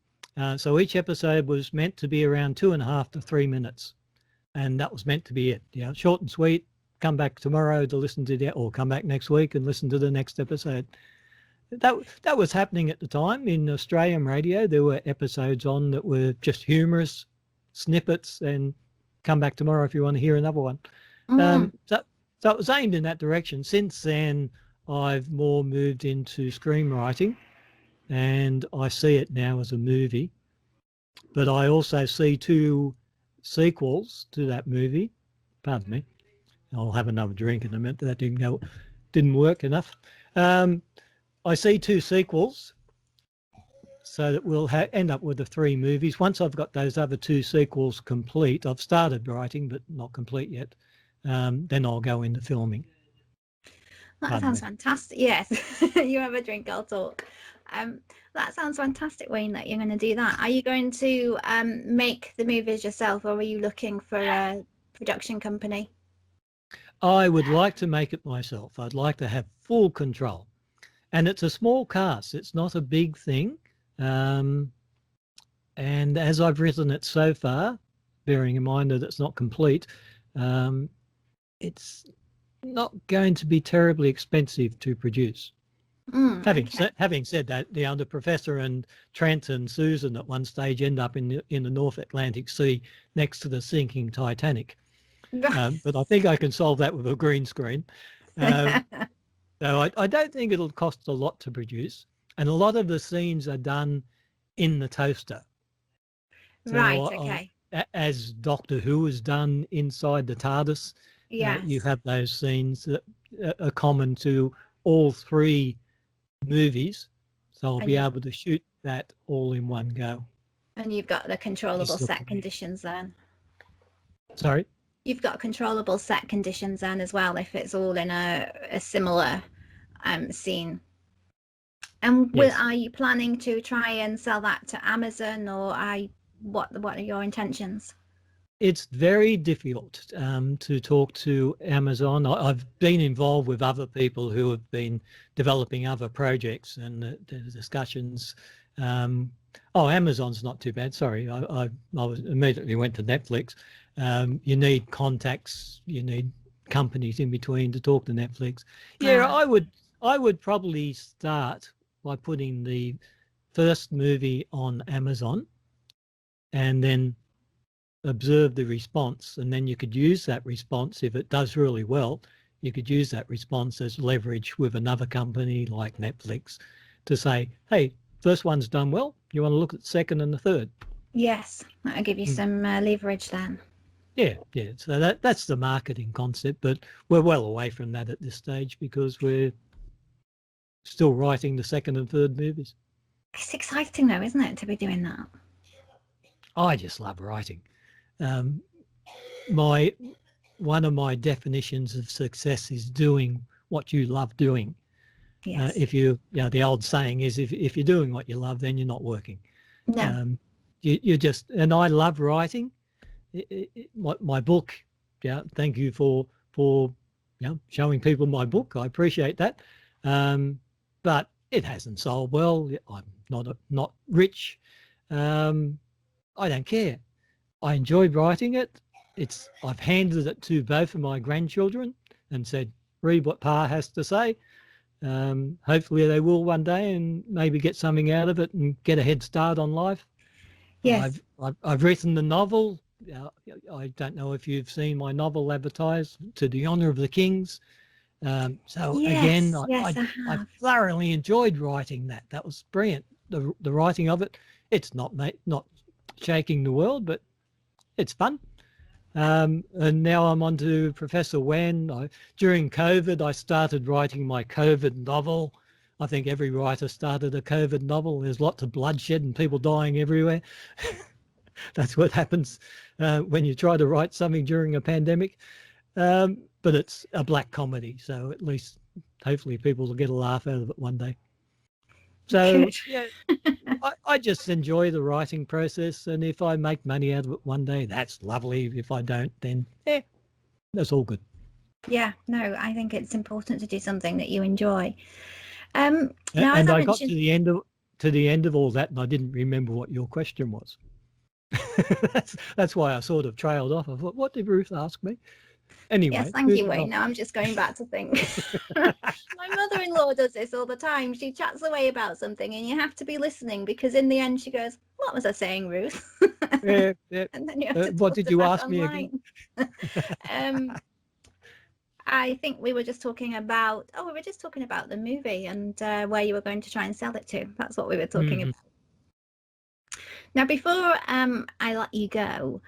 So each episode was meant to be around 2.5 to 3 minutes. And that was meant to be it. Short and sweet, come back tomorrow to listen to that, or come back next week and listen to the next episode. That was happening at the time in Australian radio. There were episodes on that were just humorous snippets, and come back tomorrow if you want to hear another one. So it was aimed in that direction. Since then, I've more moved into screenwriting, and I see it now as a movie. But I also see 2 sequels to that movie. Pardon me. I'll have another drink in a minute. That didn't work enough. I see 2 sequels, so that we'll end up with the 3 movies. Once I've got those other 2 sequels complete, I've started writing, but not complete yet, then I'll go into filming. That sounds fantastic. Yes, you have a drink, I'll talk. That sounds fantastic, Wayne, that you're going to do that. Are you going to make the movies yourself, or are you looking for a production company? I would like to make it myself. I'd like to have full control. And it's a small cast. It's not a big thing. And as I've written it so far, bearing in mind that it's not complete, it's not going to be terribly expensive to produce. Having said that, the Professor and Trent and Susan at one stage end up in the North Atlantic Sea next to the sinking Titanic. But I think I can solve that with a green screen. So I don't think it'll cost a lot to produce. And a lot of the scenes are done in the toaster. Right, okay. As Doctor Who is done inside the TARDIS, you have those scenes that are common to all 3 movies. So I'll be able to shoot that all in one go. And you've got the controllable set conditions then? Sorry? You've got controllable set conditions then as well, if it's all in a similar scene. And Yes. are you planning to try and sell that to Amazon, or what are your intentions? It's very difficult to talk to Amazon. I've been involved with other people who have been developing other projects, and the discussions. Amazon's not too bad. Sorry, I was immediately went to Netflix. You need contacts. You need companies in between to talk to Netflix. Yeah, Ah, I would probably start by putting the first movie on Amazon, and then observe the response, and then you could use that response. If it does really well, you could use that response as leverage with another company like Netflix to say, hey, first one's done well, you want to look at the second and the third. yes, that'll give you Mm. some leverage then. Yeah, so that's the marketing concept, but we're well away from that at this stage because we're still writing the second and third movies. It's exciting though, isn't it, to be doing that? I just love writing. My one of my definitions of success is doing what you love doing. Yes. If you know, the old saying is, if you're doing what you love, then you're not working. No. You just, and I love writing. My book, yeah, thank you for showing people my book. I appreciate that. But it hasn't sold well. I'm not rich. I don't care. I enjoyed writing it. I've handed it to both of my grandchildren and said, read what Pa has to say. Hopefully they will one day and maybe get something out of it and get a head start on life. Yes. I've written the novel. I don't know if you've seen my novel advertised, To the Honour of the Kings. So again, Yes. Yes, I I have. thoroughly enjoyed writing that. That was brilliant. The writing of it. It's not shaking the world, but it's fun. And now I'm on to Professor Wen. During COVID, I started writing my COVID novel. I think every writer started a COVID novel. There's lots of bloodshed and people dying everywhere. That's what happens when you try to write something during a pandemic. But it's a black comedy, so at least hopefully people will get a laugh out of it one day. So Good. yeah, I just enjoy the writing process, and if I make money out of it one day, that's lovely. If I don't, then that's all good. Yeah, no, I think it's important to do something that you enjoy. Now, as And I I got mentioned, to the end of all that, and I didn't remember what your question was. That's why I sort of trailed off. I thought, what did Ruth ask me? yes, Anyway, thank you, moving Wayne. on. Now I'm just going back to think. My mother-in-law does this all the time. She chats away about something, and you have to be listening because in the end she goes, "What was I saying, Ruth?" Yeah. And then you have to What put did it you back ask me again? online. I think we were just talking about, the movie and where you were going to try and sell it to. That's what we were talking Mm-hmm. about. Now, before I let you go,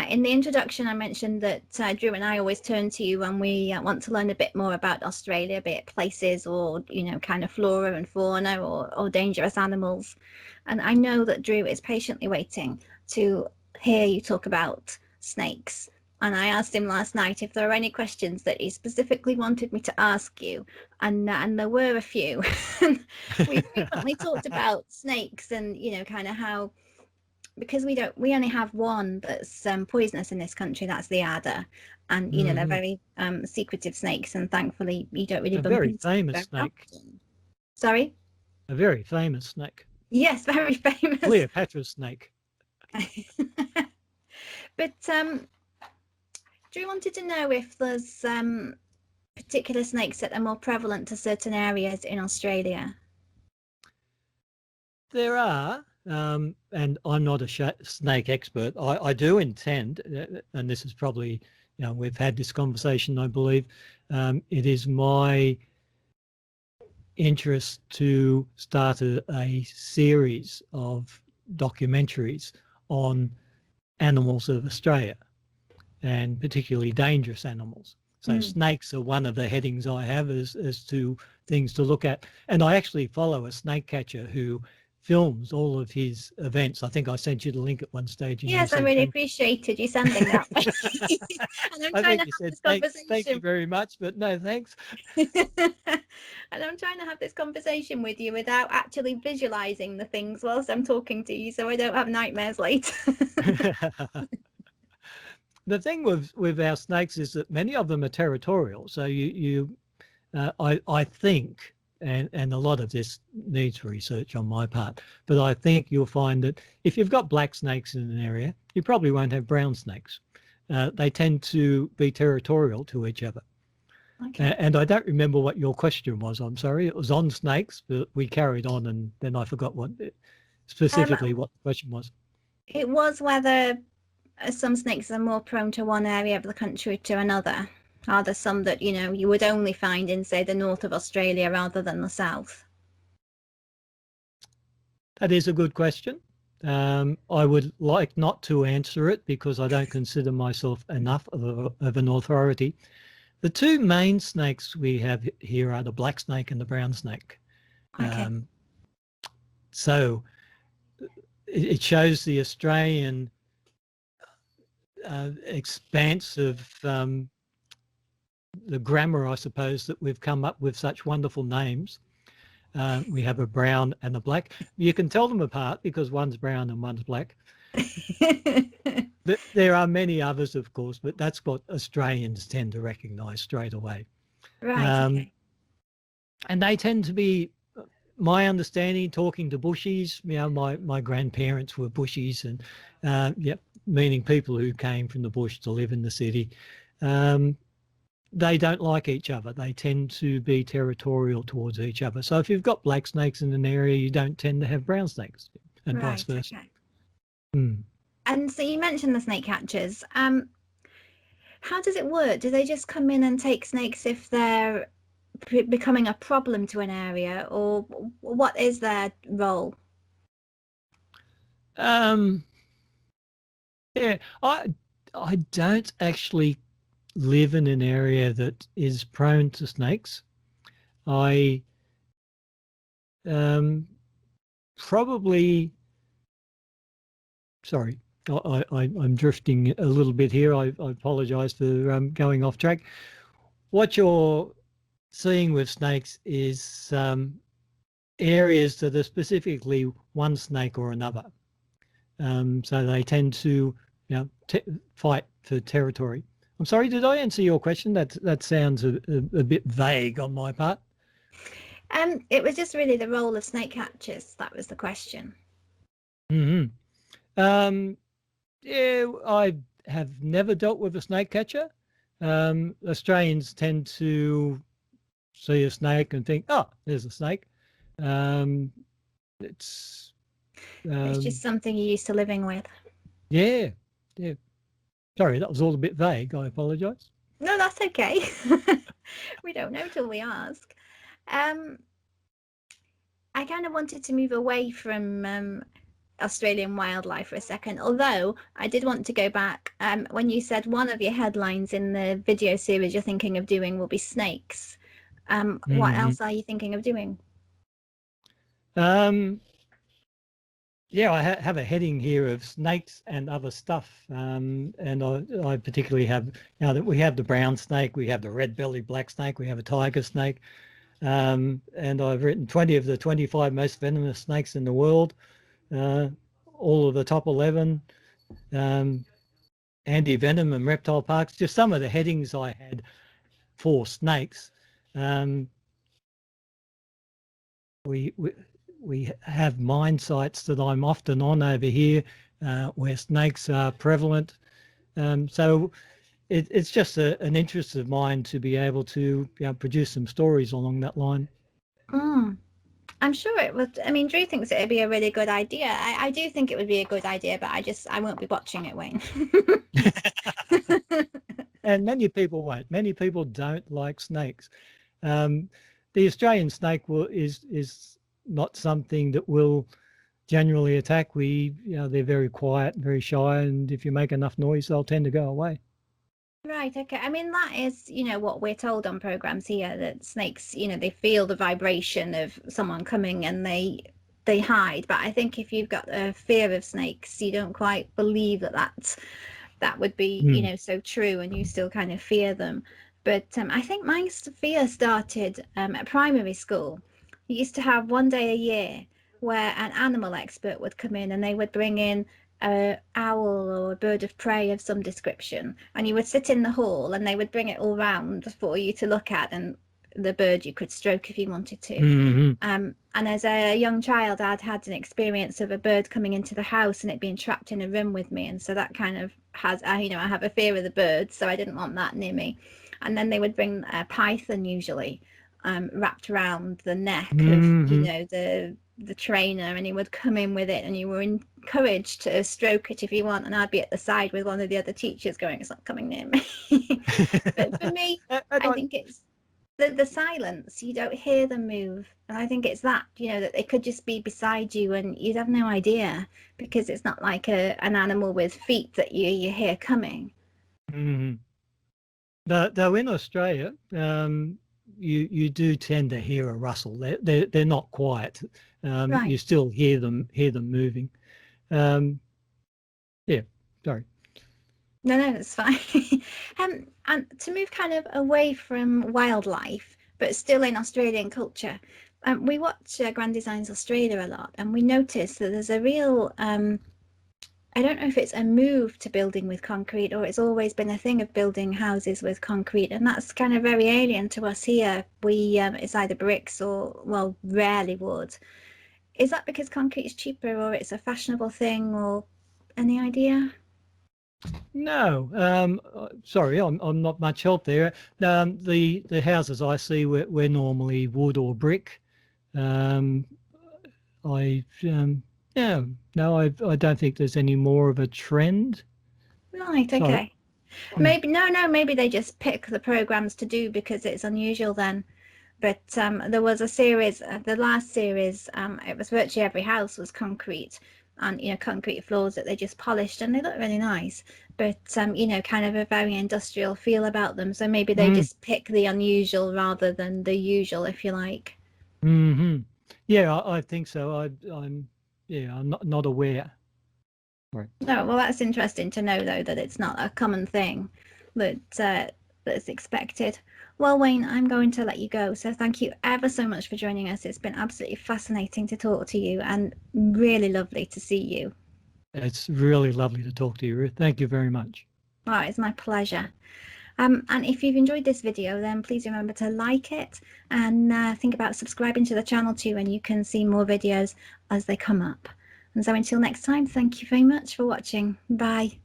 in the introduction, I mentioned that Drew and I always turn to you when we want to learn a bit more about Australia, be it places or, kind of flora and fauna or dangerous animals. And I know that Drew is patiently waiting to hear you talk about snakes. And I asked him last night if there are any questions that he specifically wanted me to ask you. And there were a few. We frequently talked about snakes and, kind of how, because we only have one that's poisonous in this country, that's the adder, and they're Mm-hmm. very secretive snakes, and thankfully you don't really A bump very into them famous very snake. often. Sorry. A very famous snake. Yes, very famous. Cleopatra's snake. But Drew wanted to know if there's particular snakes that are more prevalent to certain areas in Australia. There are, and I'm not a snake expert. I do intend, and this is probably, we've had this conversation, I believe. It is my interest to start a series of documentaries on animals of Australia, and particularly dangerous animals. So snakes are one of the headings I have as to things to look at. And I actually follow a snake catcher who films all of his events. I think I sent you the link at one stage. And Yes, I said, really appreciated you sending that. And I'm I trying think to you have said, this thank you conversation. very much, but no thanks. And I'm trying to have this conversation with you without actually visualizing the things whilst I'm talking to you, so I don't have nightmares later. The thing with our snakes is that many of them are territorial. So I think, and a lot of this needs research on my part, but I think you'll find that if you've got black snakes in an area, you probably won't have brown snakes. They tend to be territorial to each other. Okay. And I don't remember what your question was. I'm sorry. It was on snakes, but we carried on, and then I forgot specifically what the question was. It was whether some snakes are more prone to one area of the country to another. Are there some that, you would only find in, say, the north of Australia rather than the south? That is a good question. I would like not to answer it because I don't consider myself enough of an authority. The two main snakes we have here are the black snake and the brown snake. Okay. So it shows the Australian expanse of the grammar, I suppose, that we've come up with such wonderful names. We have a brown and a black. You can tell them apart because one's brown and one's black. There are many others, of course, but that's what Australians tend to recognise straight away. Right. Okay. And they tend to be, my understanding, talking to bushies. My grandparents were bushies, and meaning people who came from the bush to live in the city. They don't like each other. They tend to be territorial towards each other. So if you've got black snakes in an area, you don't tend to have brown snakes, and vice versa. Okay. Mm. And so you mentioned the snake catchers. How does it work? Do they just come in and take snakes if they're becoming a problem to an area, or what is their role? Yeah, I don't actually live in an area that is prone to snakes. I probably, sorry, I'm drifting a little bit here. I apologise for going off track. What you're seeing with snakes is areas that are specifically one snake or another. So they tend to, fight for territory. I'm sorry, did I answer your question? That sounds a bit vague on my part. It was just really the role of snake catchers. That was the question. Yeah, I have never dealt with a snake catcher. Australians tend to see a snake and think, oh, there's a snake. It's just something you're used to living with. Yeah. Sorry, that was all a bit vague. I apologise. No, that's okay. We don't know till we ask. I kind of wanted to move away from Australian wildlife for a second, although I did want to go back when you said one of your headlines in the video series you're thinking of doing will be snakes. What else are you thinking of doing? Yeah, I have a heading here of snakes and other stuff, and I particularly have, that we have the brown snake, we have the red-bellied black snake, we have a tiger snake, and I've written 20 of the 25 most venomous snakes in the world, all of the top 11, anti-venom and reptile parks, just some of the headings I had for snakes. We have mine sites that I'm often on over here where snakes are prevalent. So it's just an interest of mine to be able to produce some stories along that line. I'm sure it would. I mean, Drew thinks it would be a really good idea. I do think it would be a good idea, but I won't be watching it, Wayne. And many people won't. Many people don't like snakes. The Australian snake is not something that will generally attack. They're very quiet, very shy, and if you make enough noise, they'll tend to go away. Right. Okay. I mean, that is, what we're told on programs here, that snakes, they feel the vibration of someone coming and they they hide. But I think if you've got a fear of snakes, you don't quite believe that would be, you know, so true, and you still kind of fear them. But I think my fear started at primary school. You used to have one day a year where an animal expert would come in, and they would bring in a owl or a bird of prey of some description, and you would sit in the hall, and they would bring it all round for you to look at, and the bird you could stroke if you wanted to. And as a young child, I'd had an experience of a bird coming into the house and it being trapped in a room with me, and so that kind of has, you know, I have a fear of the birds, so I didn't want that near me. And then they would bring a python, usually wrapped around the neck of, you know, the trainer, and he would come in with it, and you were encouraged to stroke it if you want, and I'd be at the side with one of the other teachers going, it's not coming near me. But for me, I think it's the silence. You don't hear them move, and I think it's that, you know, that they could just be beside you and you'd have no idea, because it's not like an animal with feet that you hear coming. Though in Australia, you do tend to hear a rustle. They're not quiet. Right. You still hear them moving. Yeah, sorry. No, it's fine. And to move kind of away from wildlife, but still in Australian culture, we watch Grand Designs Australia a lot, and we notice that there's a real, I don't know if it's a move to building with concrete, or it's always been a thing of building houses with concrete, and that's kind of very alien to us here. It's either bricks or, well, rarely wood. Is that because concrete is cheaper, or it's a fashionable thing, or any idea? No, sorry, I'm not much help there. The houses I see, we're normally wood or brick. I don't think there's any more of a trend. Right, Sorry. okay. Maybe maybe they just pick the programs to do because it's unusual then. But there was a series, the last series, it was virtually every house was concrete, and, you know, concrete floors that they just polished, and they look really nice, but you know, kind of a very industrial feel about them. So maybe they just pick the unusual rather than the usual, if you like. Yeah, I think so. I'm not aware. Right. No, well, that's interesting to know, though, that it's not a common thing that's expected. Well, Wayne, I'm going to let you go. So thank you ever so much for joining us. It's been absolutely fascinating to talk to you, and really lovely to see you. It's really lovely to talk to you, Ruth. Thank you very much. Oh, it's my pleasure. And if you've enjoyed this video, then please remember to like it, and think about subscribing to the channel too, and you can see more videos as they come up. And so until next time, thank you very much for watching. Bye.